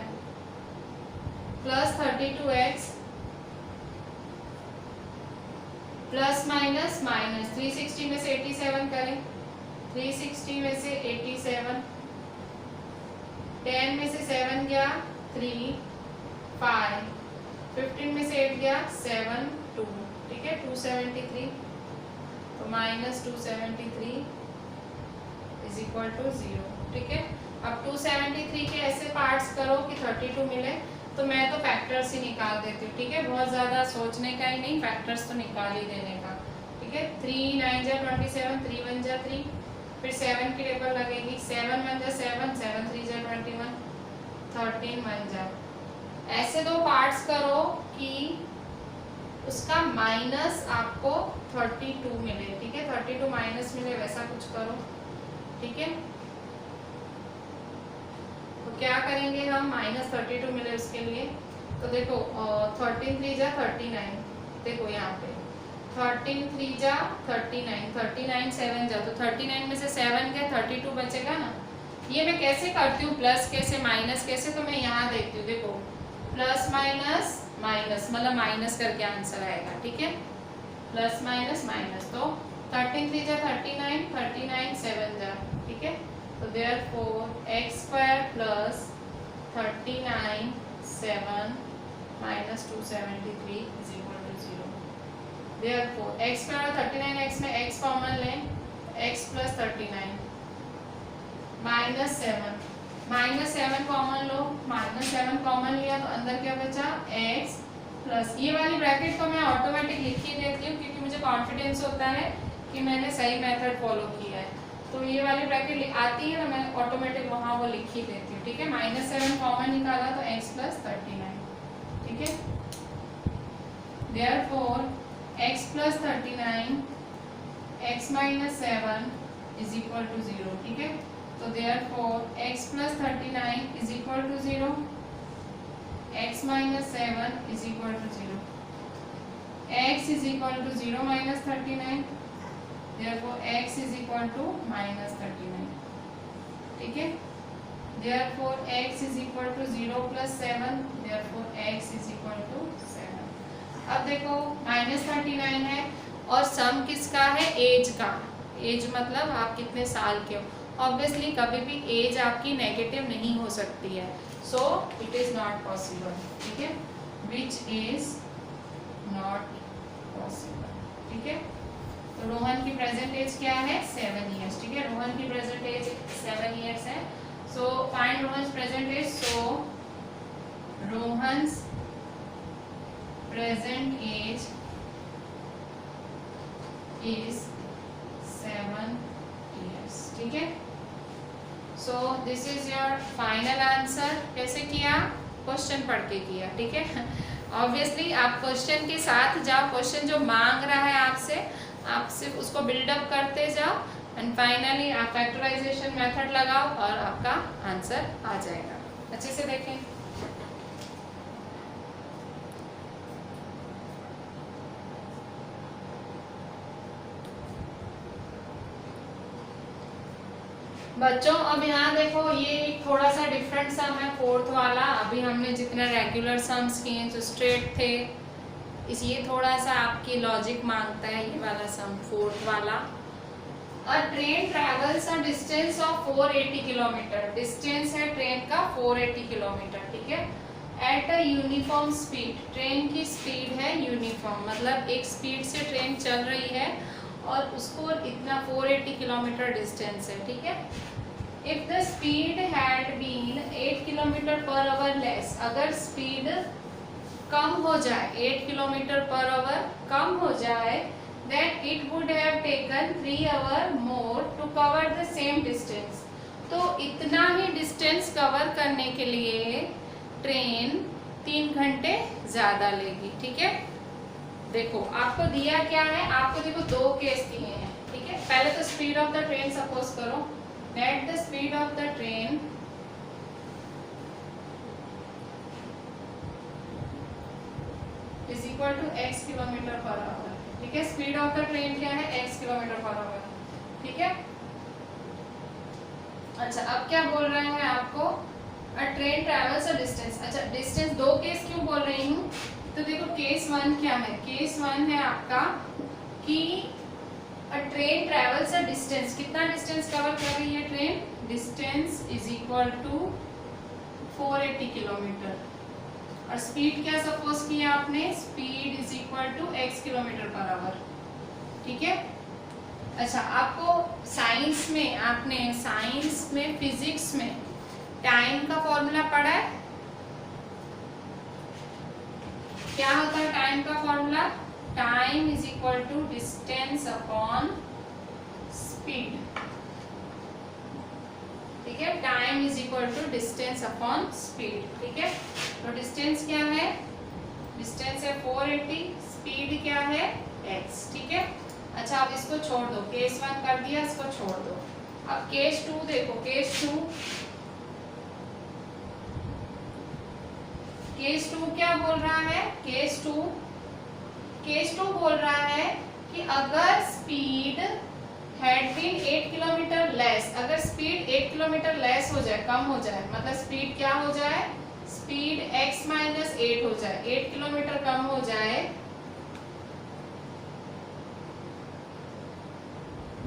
S1: plus 32x plus minus minus 360 में से 87 करें, 360 में से 87, 10 में से 7 गया 3, 5, 15 में से 8 गया 7, 2, ठीक है, 273, तो माइनस 273 इज इक्वल टू 0। ठीक है, अब 273 के ऐसे पार्ट्स करो कि 32 मिले, तो मैं तो फैक्टर्स ही निकाल देती हूँ। ठीक है, बहुत ज़्यादा सोचने का ही नहीं, फैक्टर्स तो निकाल ही देने का। ठीक है, 3 9 जा 27, 3 1 जा 3, फिर 7 की टेबल लगेगी, 7 1 जा 7, 7 3 जा 21, 13 1 जा। ऐसे दो पार्ट्स करो कि उसका माइनस आपको 32 मिले। ठीक है, 32 माइनस मिले, वैसा कुछ करो। ठीक है, तो क्या करेंगे हम, माइनस 32 मिले उसके लिए, तो देखो 13 3 जा 39, देखो यहाँ पे 13 3 जा 39, 39 7 जा, तो 39 में से 7 गया, 32 बचेगा ना। ये मैं कैसे करती हूँ, प्लस कैसे माइनस कैसे, तो मैं यहाँ देखती हूँ, देखो प्लस माइनस माइनस, मतलब माइनस करके आंसर आएगा। ठीक है, प्लस माइनस माइनस, तो 13 3 जा 39, 39 7 जा। ठीक है, तो therefore x square plus 39 7 minus 273 is equal to 0। therefore x square और 39x में x कॉमन लें, x plus 39 माइनस 7 कॉमन लो, माइनस 7 कॉमन लिया तो अंदर क्या बचा, x प्लस, ये वाली ब्रैकेट तो मैं ऑटोमेटिक लिख ही देती हूँ क्योंकि मुझे कॉन्फिडेंस होता है कि मैंने सही मेथड फॉलो किया है। तो ये वाली ब्रैकेट आती है ना, मैं ऑटोमेटिक वहाँ वो लिख ही देती हूँ। ठीक है, माइनस 7 कॉमन निकाला तो x प्लस 39। ठीक है, therefore x plus 39 x minus 7 is equal to 0। ठीक है, तो therefore x plus 39 is equal to 0, x minus 7 is equal to 0, x is equal to 0 minus 39, therefore x is equal to minus 39। ठीक है, therefore x is equal to 0 plus 7, therefore x is equal to 7। अब देखो minus 39 है और सम किसका है, as का। As मतलब आप कितने साल के हो। ऑब्वियसली कभी भी एज आपकी नेगेटिव नहीं हो सकती है, so it is not possible. ठीक है, विच इज नॉट पॉसिबल। ठीक है, तो रोहन की प्रेजेंट एज क्या है, 7 इयर्स। ठीक है, रोहन की प्रेजेंट एज 7 इयर्स है। So find Rohan's present age. So Rohan's present age is 7 years. ठीक है, so this is your final answer. कैसे किया, क्वेश्चन पढ़ के किया। ठीक है, ऑब्वियसली आप क्वेश्चन के साथ जाओ, क्वेश्चन जो मांग रहा है आपसे, आप सिर्फ उसको बिल्डअप करते जाओ एंड फाइनली आप फैक्टराइजेशन मेथड लगाओ और आपका आंसर आ जाएगा। अच्छे से देखें। बच्चों अब यहाँ देखो, ये एक थोड़ा सा डिफरेंट सम है, फोर्थ वाला। अभी हमने जितने रेगुलर सम्स किए जो स्ट्रेट थे, इस ये थोड़ा सा आपकी लॉजिक मांगता है, ये वाला सम फोर्थ वाला। अ train travels a distance of 480 kilometre. Distance है ट्रेन का 480 किलोमीटर। ठीक है, at a uniform speed. Train की स्पीड है यूनिफॉर्म, मतलब एक स्पीड से ट्रेन चल रही है और उसको इतना 480 किलोमीटर डिस्टेंस है। ठीक है, if the speed had been 8 kilometre per hour less, अगर स्पीड कम हो जाए, 8 किलोमीटर पर आवर कम हो जाए, then it would have taken 3 hours more to cover the same distance। तो इतना ही डिस्टेंस कवर करने के लिए ट्रेन 3 घंटे ज़्यादा लेगी। ठीक है, देखो आपको दिया क्या है, आपको देखो 2 केस दिए हैं। ठीक है, पहले तो speed of the train suppose करो, let the speed of the train is equal to x kilometre per hour. ठीक है, स्पीड ऑफ द ट्रेन क्या है, x किलोमीटर पर आवर। ठीक है, अच्छा अब क्या बोल रहे हैं आपको, अ ट्रेन ट्रेवल्स अ डिस्टेंस। अच्छा डिस्टेंस दो केस क्यों बोल रही हूँ, तो देखो केस 1 क्या है, केस 1 है आपका कि a train travels a distance, कितना डिस्टेंस कवर कर रही है train, distance is equal to 480 kilometre. और स्पीड क्या सपोज किया आपने, speed is equal to x kilometre per hour. ठीक है, अच्छा आपको साइंस में, आपने साइंस में फिजिक्स में टाइम का फॉर्मूला पढ़ा है, क्या होता है टाइम का formula, time is equal to distance upon speed. ठीक है, time is equal to distance upon speed. ठीक है, तो डिस्टेंस क्या है, डिस्टेंस है 480, स्पीड क्या है x। ठीक है, अच्छा अब इसको छोड़ दो, केस 1 कर दिया, इसको छोड़ दो। अब केस 2 देखो, केस 2 क्या बोल रहा है, केस 2 बोल रहा है कि अगर speed had been 8 kilometre less, अगर स्पीड 8 किलोमीटर लेस हो जाए, कम हो जाए, मतलब स्पीड क्या हो जाए, स्पीड x माइनस 8 हो जाए, 8 किलोमीटर कम हो जाए,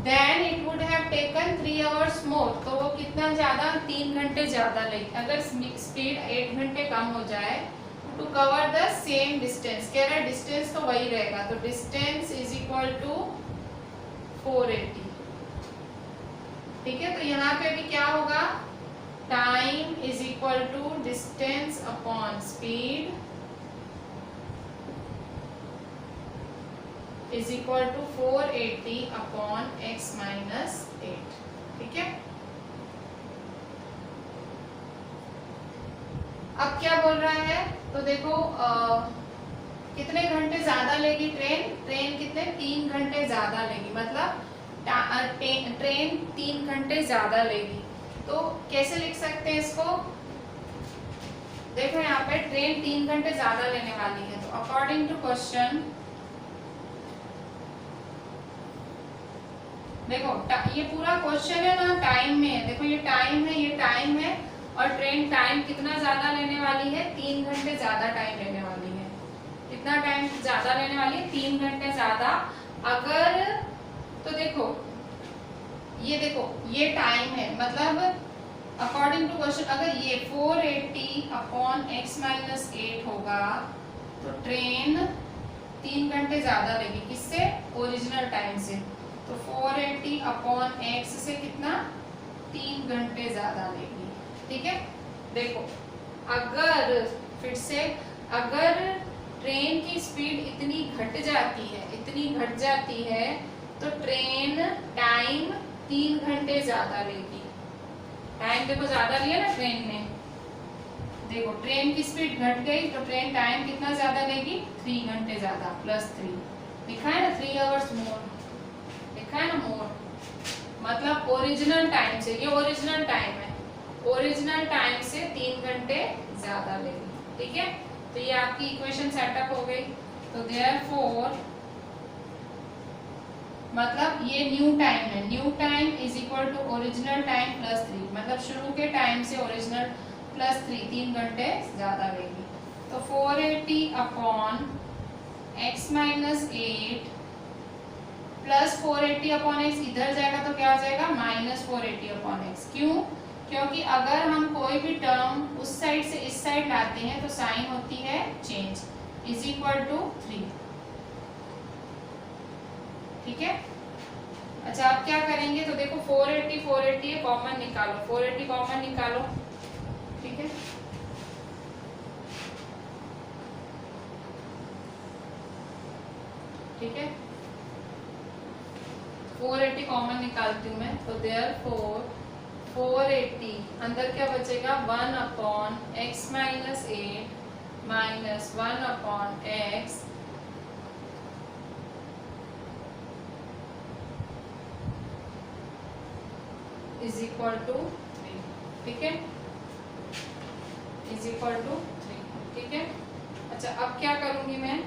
S1: then it would have taken 3 hours more, तो वो कितना ज्यादा, 3 घंटे ज्यादा लेगी। अगर स्पीड 8 घंटे कम हो जाए to cover the same distance, कह रहा है डिस्टेंस तो वही रहेगा, तो डिस्टेंस इज इक्वल टू 480। ठीक है, तो यहाँ पे भी क्या होगा, time is equal to distance upon speed is equal to 480 upon x minus 8। ठीक है, अब क्या बोल रहा है, तो देखो कितने घंटे ज्यादा लेगी ट्रेन, ट्रेन कितने 3 घंटे ज्यादा लेगी, मतलब ट्रेन 3 घंटे ज्यादा लेगी। तो कैसे लिख सकते हैं इसको, देखो यहाँ पे ट्रेन 3 घंटे ज्यादा लेने वाली है, तो अकॉर्डिंग टू क्वेश्चन, देखो ये पूरा क्वेश्चन है ना टाइम में है, देखो ये टाइम है, ये टाइम है, और ट्रेन टाइम कितना ज्यादा लेने वाली है, 3 घंटे ज्यादा टाइम लेने वाली है। कितना टाइम ज्यादा लेने वाली है, 3 घंटे ज्यादा। अगर तो देखो ये टाइम है, मतलब अकॉर्डिंग टू क्वेश्चन अगर ये 480 अपॉन x माइनस 8 होगा, तो ट्रेन 3 घंटे ज्यादा लेगी, किससे, ओरिजिनल टाइम से, तो 480 अपॉन x से कितना, 3 घंटे ज्यादा लेगी। ठीक है, देखो अगर फिर से अगर ट्रेन की स्पीड इतनी घट जाती है तो ट्रेन टाइम 3 घंटे ज्यादा लेगी। टाइम देखो ज्यादा लिया ना ट्रेन ने, देखो ट्रेन की स्पीड घट गई तो ट्रेन टाइम कितना ज्यादा लेगी, 3 घंटे ज्यादा प्लस 3, लिखा है ना 3 आवर्स मोर, लिखा है ना मोर, मतलब ओरिजिनल टाइम से, ये ओरिजिनल टाइम है, ओरिजिनल टाइम से 3 घंटे ज्यादा लेगी। ठीक है, तो ये आपकी इक्वेशन सेटअप हो गई। तो देयरफॉर मतलब ये न्यू टाइम है, new time is equal to original time plus 3, मतलब शुरू के टाइम से ओरिजिनल प्लस 3 घंटे ज्यादा लेगी। तो 480 upon x minus 8 plus 480 upon x, इधर जाएगा तो क्या हो जाएगा, माइनस 480 अपॉन x। क्यों, क्योंकि अगर हम कोई भी टर्म उस साइड से इस साइड लाते हैं तो साइन होती है चेंज, इज इक्वल टू 3। ठीक है, अच्छा आप क्या करेंगे, तो देखो 480 कॉमन निकालो, 480 कॉमन निकालो। ठीक है, ठीक है, 480 कॉमन निकालती हूँ मैं, तो देयरफॉर 480 अंदर क्या बचेगा, 1 upon x minus 8 minus 1 upon x is equal to 3, ठीक है, इज इक्वल टू 3, ठीक है। अच्छा अब क्या करूंगी मैं,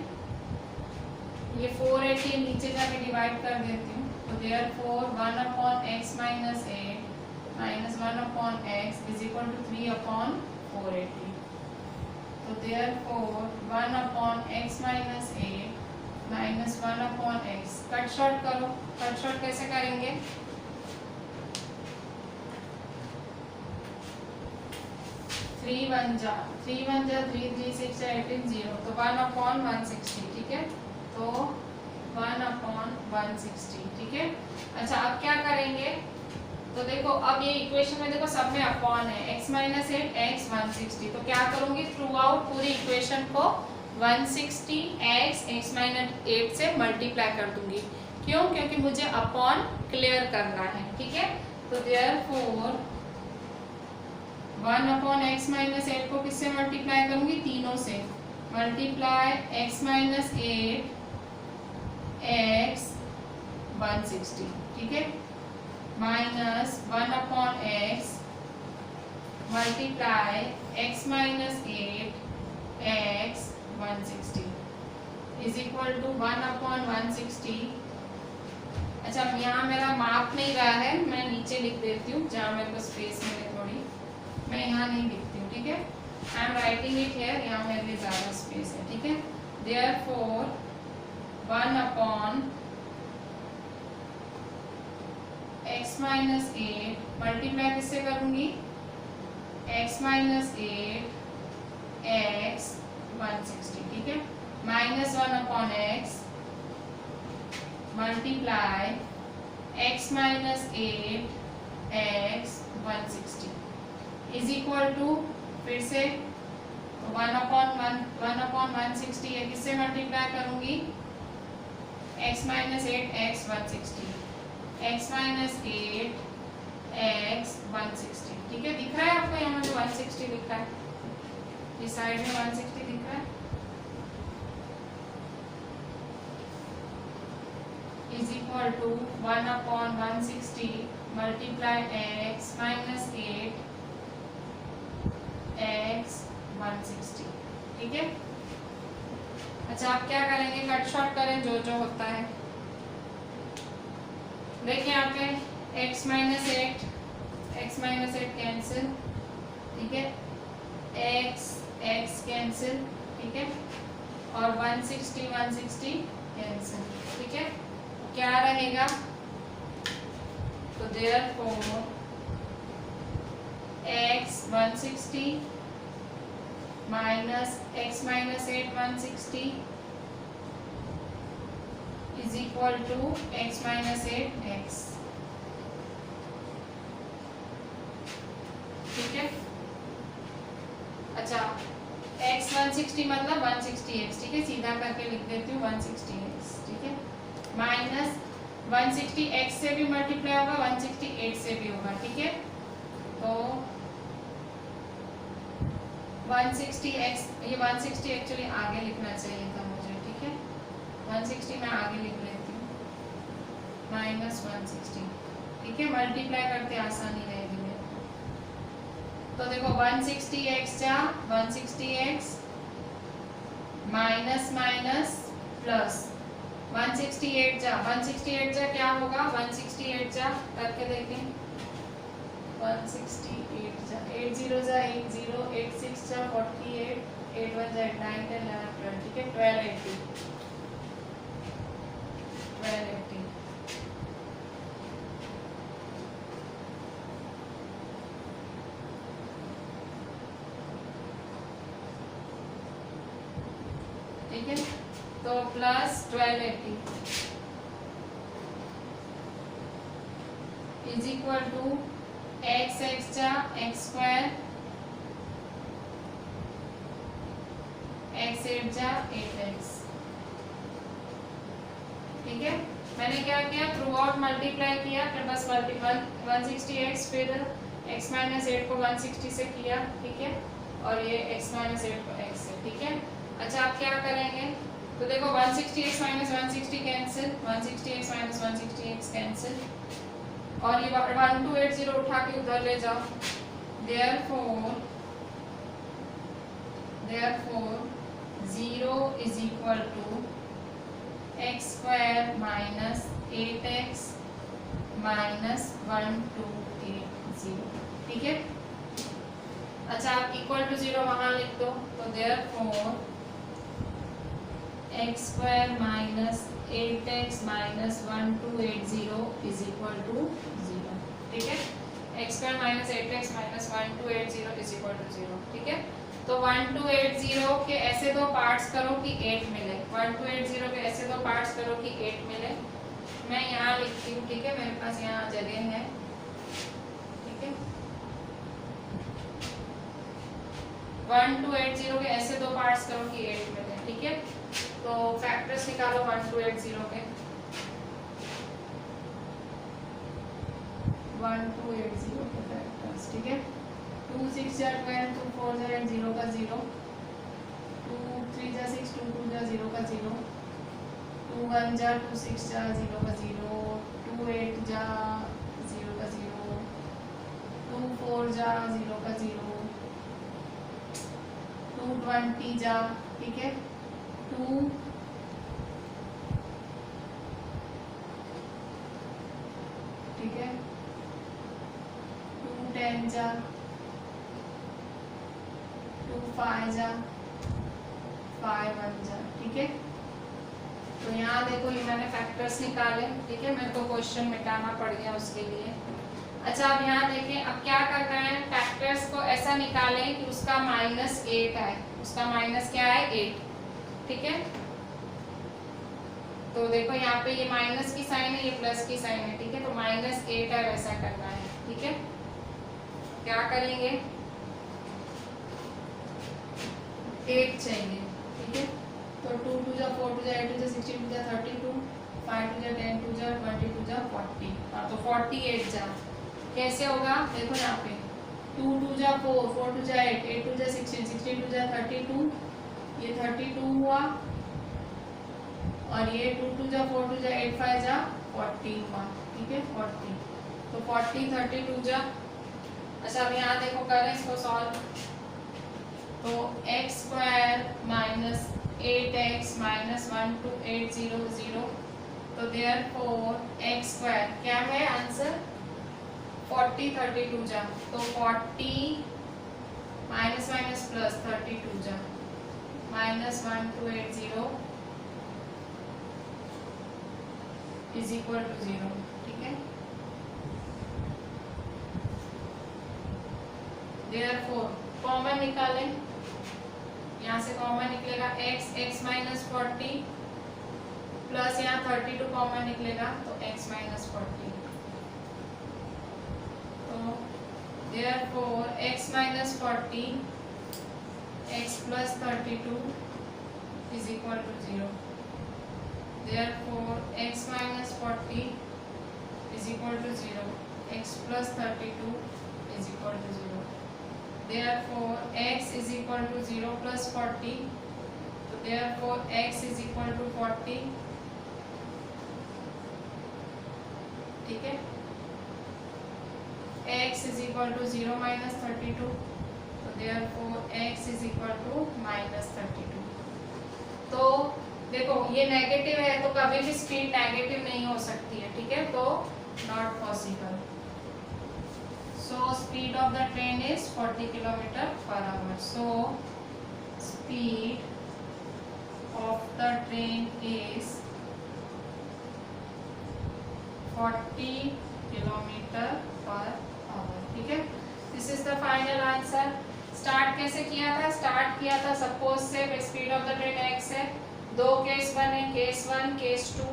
S1: ये 480 नीचे जाके डिवाइड कर देती हूँ, तो therefore 1/x minus 8 minus 1/x is equal to 3/480, तो therefore 1/x minus 8 minus 1/x, cut short करो, कट शॉर्ट कैसे करेंगे, 3 1 जा 3 1 जा 3 3 6 18 0, तो 1/160, ठीक है, तो 1/160, ठीक है। अच्छा अब क्या करेंगे, तो देखो अब ये इक्वेशन में देखो सब में अपॉन है, x माइनस 8 x 160, तो क्या करूंगी थ्रू आउट पूरी इक्वेशन को 160 x माइनस 8 से मल्टीप्लाई कर दूंगी, क्यों, क्योंकि मुझे अपॉन क्लियर करना है, ठीक है। तो देयरफॉर 1/x माइनस 8 को किससे मल्टीप्लाई करूंगी, तीनों से, मल्टीप्लाई x माइनस 8 x 160, ठीक है, minus 1/x multiply x minus 8 x 160 is equal to 1/160। अच्छा यहाँ मेरा मार्क नहीं रहा है, मैं नीचे लिख देती हूँ जहाँ मेरे को स्पेस मिले थोड़ी, मैं यहाँ नहीं लिखती हूँ, ठीक है, I am writing it here, यहाँ मेरे लिए ज़्यादा स्पेस है, ठीक है। देयरफॉर 1/x माइनस 8 मल्टीप्लाई किससे करूँगी, x माइनस 8 x 160, ठीक है, minus 1/x multiply x minus 8 x 160 is equal to, फिर से 1/160 है, किससे मल्टीप्लाई करूंगी, x minus 8 x 160, x minus 8 x 160, ठीक है, दिख रहा है आपको यहाँ जो 160 लिखा है, इस साइड में 160 दिख रहा है, is equal to 1/160 multiply x minus 8 x 160, ठीक है। अच्छा आप क्या करेंगे, कट शॉर्ट करें जो जो होता है, देखिए यहाँ पे x माइनस 8 कैंसिल, ठीक है, x कैंसिल, ठीक है, और 160 कैंसिल, ठीक है, क्या रहेगा, तो therefore x 160 minus x minus 8 160 is equal to x minus 8 x, ठीक है। अच्छा x 160 मतलब 160x, ठीक है, सीधा करके लिख देती हूँ 160x, ठीक है, माइनस 160x से भी मल्टीप्लाई होगा, 168 से भी होगा, ठीक है, तो 160x, ये 160 एक्चुअली आगे लिखना चाहिए था मुझे, ठीक है, 160 मैं आगे लिख लेती हूँ, माइनस 160, ठीक है, मल्टीप्लाई करते आसानी रहेगी मेरे को, तो देखो 160x जा 160x माइनस माइनस प्लस 168 जा क्या होगा, 168 जा करके देखें, 168 जा 80 जा 80, 86 जा 48, 81 जा 9 10 11 12, ठीक है, 1280, ठीक है, तो plus 1280 is equal to x जा x स्क्वायर, x 8 जा 8x, ठीक है। मैंने क्या किया, थ्रू आउट मल्टीप्लाई किया, फिर बस 160x, फिर x माइनस 8 को 160 से किया, ठीक है, और ये x माइनस 8 को x से, ठीक है। अच्छा आप क्या करेंगे, तो देखो 160x minus 160 cancel, 160x minus 160x cancel, और ये 1280 उठा के उधर ले जाओ। therefore 0 is equal to x square minus 8x minus 1280। ठीक है। अच्छा आप इक्वल टू 0 वहां लिख दो, तो therefore x square minus 8x minus 1280 is equal to 0। ठीक है। x square minus 8x minus 1280 is equal to 0। ठीक है। तो 1280 के ऐसे दो पार्ट्स करो कि 8 मिले। 1280 के ऐसे दो पार्ट्स करो कि 8 मिले। मैं यहाँ लिखती हूँ। ठीक है, मेरे पास यहाँ जगह है। ठीक है। 1280 के ऐसे दो पार्ट्स करो कि 8 मिले। ठीक है। तो फैक्टर्स निकालो 1280 के। 1280 के फैक्टर्स। ठीक है। 2 6 जा 12, 2 4 जा 0 का 0, 2 3 जा 6, 2 2 जा 0 का 0, 2 1 जा 2 6 जा 0 का 0, 2 8 जा 0 का 0, 2 4 जा 0 का 0, 2 20 जा। ठीक है। 2 ठीक है। 2 10 जा, 2 5 जा, 5 1 जा। ठीक है। तो यहाँ देखो ये मैंने फैक्टर्स निकाले। ठीक है। मेरे को क्वेश्चन मिटाना पड़ गया उसके लिए। अच्छा अब यहाँ देखें, अब क्या करना है, फैक्टर्स को ऐसा निकालें कि उसका -8 है। उसका माइनस क्या है 8। ठीक है। तो देखो यहाँ पे ये माइनस की साइन है, ये प्लस की साइन है। ठीक है। तो -8 है, वैसा करना है। ठीक है। क्या करेंगे, 8 चाहिए। ठीक है। तो 2 2 जा 4 2 जा 8 2 जा 16 2 जा 32, 5 2 जा 10 2 जा 22 जा 40। हाँ तो 48 जा। कैसे होगा, देखो यहाँ पे 2 2 जा 4, 4 2 जा 8, 8 2 जा 16, 16 2 जा 32, ये 32 हुआ, और ये 2 2 जा 4 2 जा 8 5 जा 40 हुआ। ठीक है। 40, तो 40 32 जा। अच्छा अब यहाँ देखो करें इसको सॉल्व, तो x square minus 8x minus 1280, तो देयरफॉर x स्क्वायर क्या है आंसर 40 32 जा। तो 40 माइनस माइनस प्लस 32 जा माइनस 1280 इज इक्वल टू 0। ठीक है। देयरफॉर कॉमन निकालें, यहाँ से कॉमन निकलेगा x माइनस 40 प्लस यहाँ 32 कॉमन निकलेगा, तो x माइनस 40। तो therefore x minus 40 x plus 32 is equal to 0। Therefore x minus 40 is equal to 0. X plus 32 is equal to 0. Therefore x is equal to 0 plus 40. So therefore x is equal to 40. ठीक है। x is equal to 0 minus 32. So therefore x is equal to minus 32. तो देखो ये negative है, तो कभी भी speed negative नहीं हो सकती है। ठीक है। तो not possible. So speed of the train is 40 km/h। So speed of the train is 40 km/h। ठीक है। This is the final answer. Start कैसे किया था, स्टार्ट किया था सपोज से speed of the train x है, दो केस बने, केस 1 केस 2।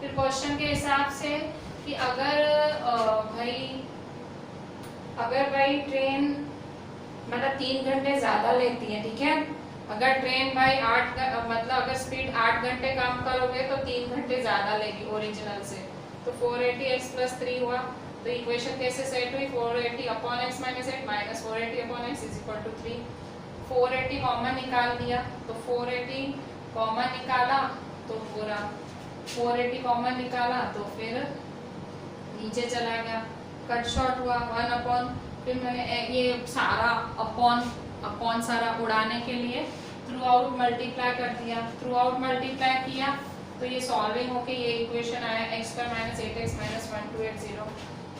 S1: फिर क्वेश्चन के हिसाब से कि अगर भाई ट्रेन मतलब 3 घंटे ज़्यादा लेती है। ठीक है। अगर ट्रेन भाई 8 मतलब अगर स्पीड 8 घंटे कम करोगे तो 3 घंटे ज़्यादा लेगी ओरिजिनल से। तो 480x + 3 हुआ। तो इक्वेशन कैसे सेट हुई, 480 upon x minus 8 minus 480 upon x is equal to 3। 480 common निकाल दिया, तो 480 कॉमन निकाला तो पूरा 480 कॉमन निकाला, तो फिर नीचे चला गया, कट शॉर्ट हुआ 1 अपॉन, फिर मैंने ये सारा अपॉन सारा उड़ाने के लिए थ्रू आउट मल्टीप्लाई कर दिया, थ्रू आउट मल्टीप्लाई किया तो ये सॉल्विंग होके ये इक्वेशन आया x² - 8x - 1280,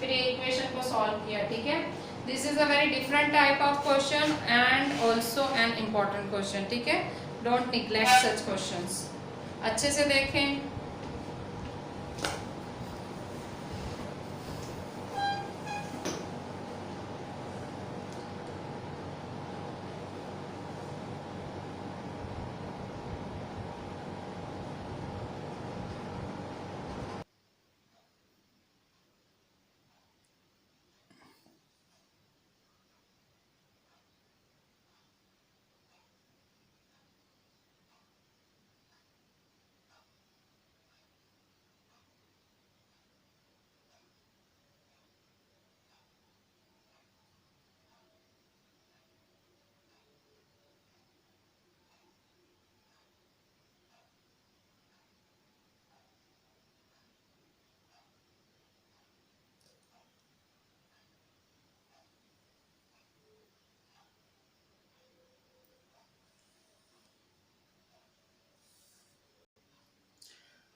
S1: फिर ये इक्वेशन को सॉल्व किया। ठीक है, this is a very different type of question and also an important question. ठीक है, डोंट निग्लेक्ट सच क्वेश्चंस, अच्छे से देखें।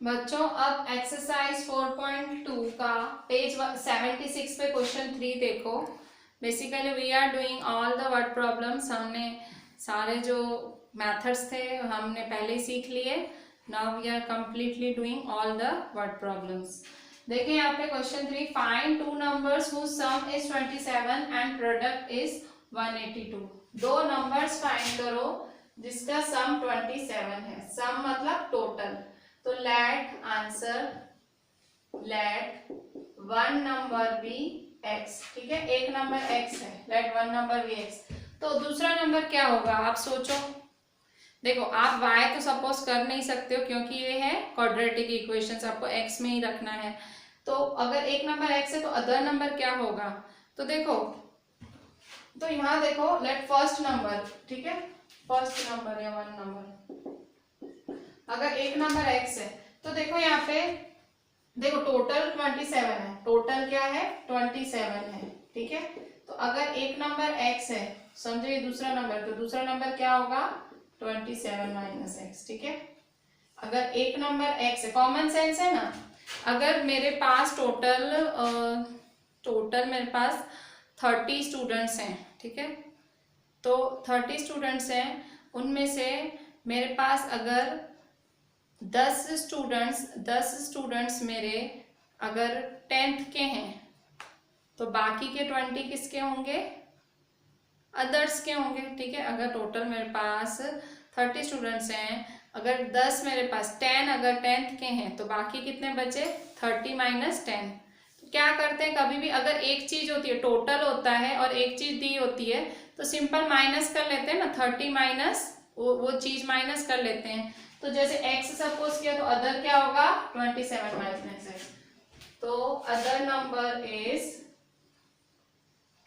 S1: बच्चों अब एक्सरसाइज 4.2 का पेज 76 पे क्वेश्चन 3 देखो। Basically we are doing all the word problems, हमने सारे जो मेथड्स थे हमने पहले ही सीख लिए। Now we are completely doing all the word problems. देखिए यहाँ पे question 3, find two numbers whose sum is 27 and product is 182। दो नंबर्स फाइंड करो जिसका सम 27 है। सम मतलब टोटल, तो let answer, let one number be x। ठीक है, एक नंबर x है, let one number be x। तो दूसरा नंबर क्या होगा आप सोचो। देखो आप y तो सपोज कर नहीं सकते हो क्योंकि ये है क्वाड्रेटिक इक्वेशंस, आपको x में ही रखना है। तो अगर एक नंबर x है तो अदर नंबर क्या होगा, तो देखो, तो यहाँ देखो लेट फर्स्ट नंबर, ठीक है, फर्स्ट नंबर या वन नंबर, अगर एक नंबर x है तो देखो यहाँ पे देखो टोटल 27 है, टोटल क्या है 27 है। ठीक है, तो अगर एक नंबर x है, समझो ये दूसरा नंबर, तो दूसरा नंबर क्या होगा 27 माइनस x। ठीक है, अगर एक नंबर x है, कॉमन सेंस है ना, अगर मेरे पास टोटल मेरे पास 30 स्टूडेंट्स हैं, ठीक है, तो 30 स्टूडेंट्स हैं, उनमें से मेरे पास अगर 10 स्टूडेंट्स मेरे अगर 10th के हैं तो बाकी के 20 किसके होंगे, अदर्स के होंगे। ठीक है, अगर टोटल मेरे पास 30 स्टूडेंट्स हैं, अगर 10 मेरे पास 10 अगर 10th के हैं तो बाकी कितने बचे 30 माइनस 10। तो क्या करते हैं, कभी भी अगर एक चीज होती है टोटल होता है और एक चीज दी होती है तो सिंपल माइनस कर लेते हैं ना, 30 माइनस वो चीज माइनस कर लेते हैं। तो जैसे x सपोज किया तो अदर क्या होगा 27 माइनस x, तो other number is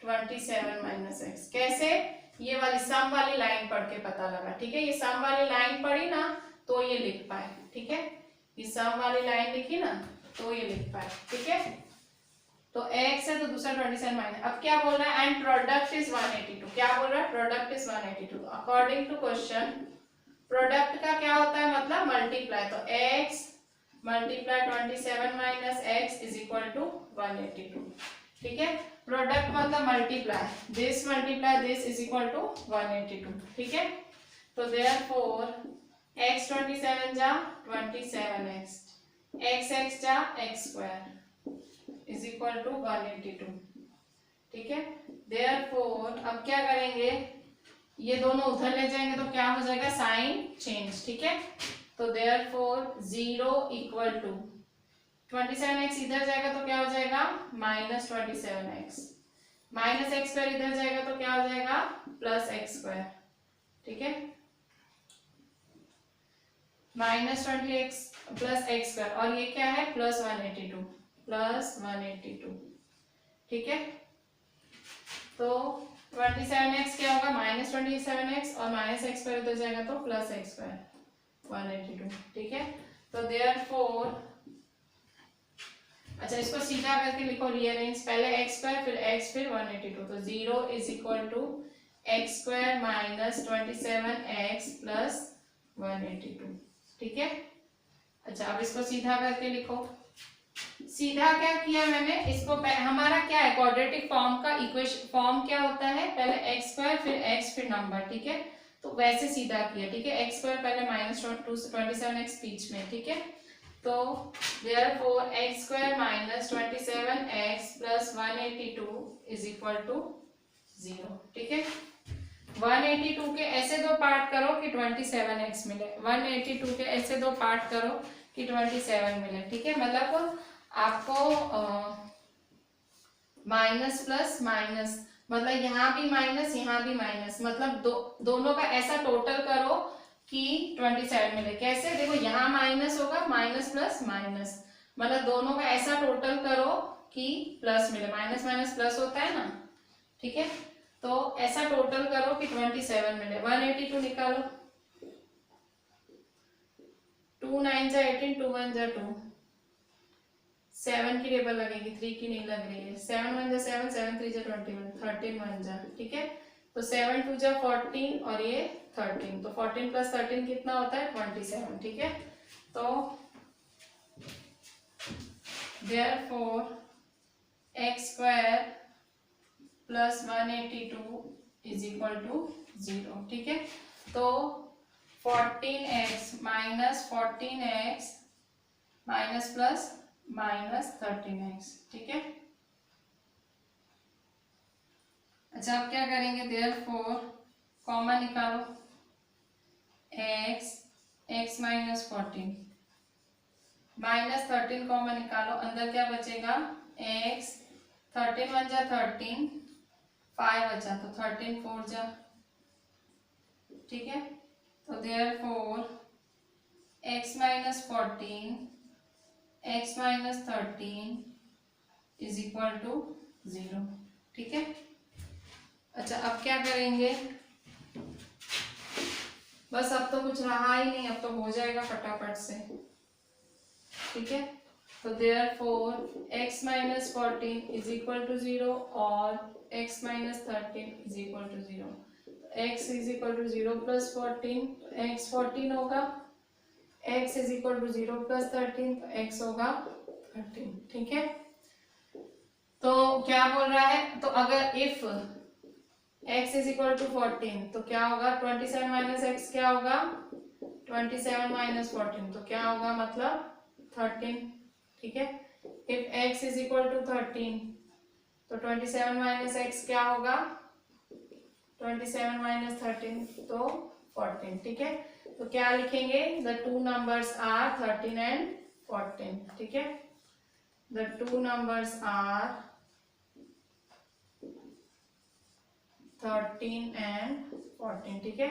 S1: 27 minus x। कैसे, ये वाली सम वाली लाइन पढ़ के पता लगा। ठीक है, ये सम वाली लाइन पढ़ी ना तो ये लिख पाए। ठीक है, ये सम वाली लाइन लिखी ना तो ये लिख पाए। ठीक है, तो x है तो दूसरा 27 माइनस, अब क्या बोल रहा है एंड प्रोडक्ट इज 182। क्या बोल रहा है, product is 182। According to question product का क्या होता है मतलब मल्टीप्लाई, तो x multiply 27 minus x is equal to 182। ठीक है, प्रोडक्ट मतलब multiply, this multiply this is equal to 182। ठीक है, तो देयरफॉर x 27 जा 27x, x जा x square is equal to 182। ठीक है, देयरफॉर अब क्या करेंगे, ये दोनों उधर ले जाएंगे तो क्या हो जाएगा साइन चेंज। ठीक है, तो देयरफॉर 0 इक्वल टू 27x इधर जाएगा तो क्या हो जाएगा minus 27x, minus x square इधर जाएगा तो क्या हो जाएगा प्लस x स्क्वायर। ठीक है, minus 20x plus x square, और ये क्या है प्लस 182, प्लस 182। ठीक है, तो 27x क्या होगा माइनस 27x और माइनस x स्क्वायर उधर जाएगा तो प्लस x स्क्वायर 182। ठीक है, तो देयरफॉर अच्छा इसको सीधा करके लिखो, रीअरेंज, पहले एक्स स्क्वायर फिर एक्स फिर 182, तो 0 is equal to x square minus 27x plus 182, ठीक है। अच्छा अब इसको सीधा करके लिखो। सीधा क्या किया मैंने, इसको हमारा क्या है क्वाड्रेटिक फॉर्म का इक्वेशन फॉर्म क्या होता है, पहले एक्स स्क्वायर फिर एक्स फिर नंबर, ठीक है। तो वैसे सीधा किया, ठीक है। एक्स स्क्वायर पहले माइनस 27x बीच में, ठीक है। तो therefore x square minus 27x plus 182 is equal to 0, ठीक है। 182 के ऐसे दो पार्ट करो कि 27x मिले, 182 के ऐसे दो पार्ट करो कि 27 मिले, ठीक है। मतलब आपको माइनस प्लस माइनस, मतलब यहाँ भी माइनस यहाँ भी माइनस, मतलब दोनों का ऐसा टोटल करो कि 27 मिले। कैसे, देखो यहाँ माइनस होगा, माइनस प्लस माइनस, मतलब दोनों का ऐसा टोटल करो कि प्लस मिले, माइनस माइनस प्लस होता है ना, ठीक है। तो ऐसा टोटल करो कि 27 मिले। 182 निकालो, 2 9 जा 18, 2 1 जा 2, 7 की टेबल लगेगी, 3 की नहीं लग रही है। 7 1 जा 7, 7 3 जा 21, 13 1 जा, ठीक है। तो 7 2 जा 14 और ये 13, तो 14 प्लस 13 कितना होता है 27, ठीक है। तो therefore x square plus 182 is equal to 0, ठीक है। तो 14x minus 14x minus plus minus 13x, ठीक है। अच्छा अब क्या करेंगे, देयरफॉर कॉमन निकालो, x माइनस 14 माइनस 13 कॉमन निकालो, अंदर क्या बचेगा x, 13 1 जा 13, 5 बचा तो 13 4 जा, ठीक है। तो therefore x minus 14 x minus 13 is equal to 0, ठीक है। अच्छा अब क्या करेंगे, बस अब तो कुछ रहा ही नहीं, अब तो हो जाएगा फटाफट से, ठीक है। तो therefore x minus 14 is equal to 0 और x minus 13 is equal to 0। x is equal to 0 plus 14, तो x 14 होगा, x is equal to 0 plus 13, तो x होगा 13, ठीक है। तो क्या बोल रहा है, तो अगर if x is equal to 14 तो क्या होगा, 27 माइनस एक्स क्या होगा 27 माइनस 14, तो क्या होगा मतलब 13, ठीक है। If x is equal to 13 तो 27 माइनस एक्स क्या होगा 27 माइनस 13, तो 14, ठीक है। तो क्या लिखेंगे, the two numbers are 13 and 14, ठीक है। The two numbers are 13 and 14, ठीक है।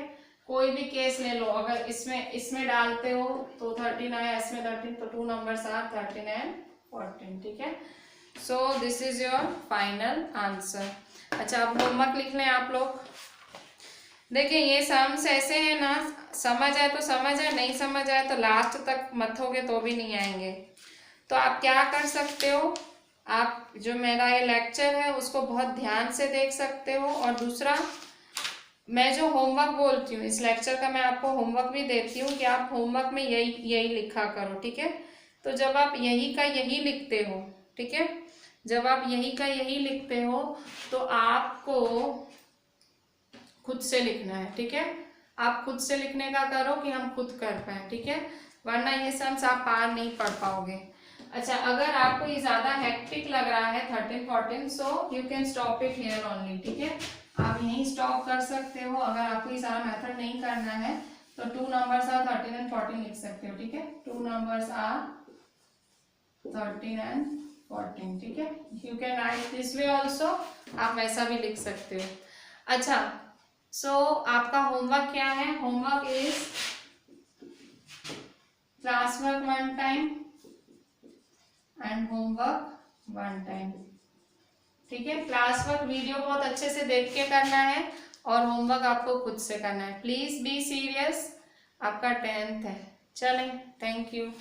S1: कोई भी केस ले लो, अगर इसमें डालते हो तो 13 आया, इसमें 13, तो टू नंबर्स आर 13 एंड 14, ठीक है। So this is your final answer. अच्छा अब होमवर्क लिख लें आप लोग। देखिए ये सम्स ऐसे हैं ना, समझ आए तो समझ आए, नहीं समझ आए तो लास्ट तक मथोगे तो भी नहीं आएंगे। तो आप क्या कर सकते हो, आप जो मेरा ये लेक्चर है उसको बहुत ध्यान से देख सकते हो, और दूसरा मैं जो होमवर्क बोलती हूँ इस लेक्चर का, मैं आपको होमवर्क भी देती हूँ कि आप होमवर्क में यही लिखा करो, ठीक है। तो जब आप यही का यही लिखते हो, ठीक है, जब आप यही का यही लिखते हो तो आपको खुद से लिखना है, ठीक है। आप खुद से लिखने का करो कि हम खुद कर पाए, ठीक है, वरना ये सम्स आप पार नहीं पढ़ पाओगे। अच्छा अगर आपको ये ज्यादा हेक्टिक लग रहा है 13 14, so you can stop it here only, ठीक है। आप यहीं स्टॉप कर सकते हो। अगर आपको ये सारा मेथड नहीं करना है तो टू नंबर्स आर 13 एंड 14 लिख सकते हो, ठीक है। टू नंबर्स आर 13 एंड 14, ठीक है। You can write this way also, आप वैसा भी लिख सकते हो। अच्छा सो आपका होमवर्क क्या है, homework is class work 1 time and homework 1 time, ठीक है। क्लास वर्क वीडियो बहुत अच्छे से देख के करना है और होमवर्क आपको खुद से करना है। प्लीज बी सीरियस, आपका 10th है। चलें, थैंक यू।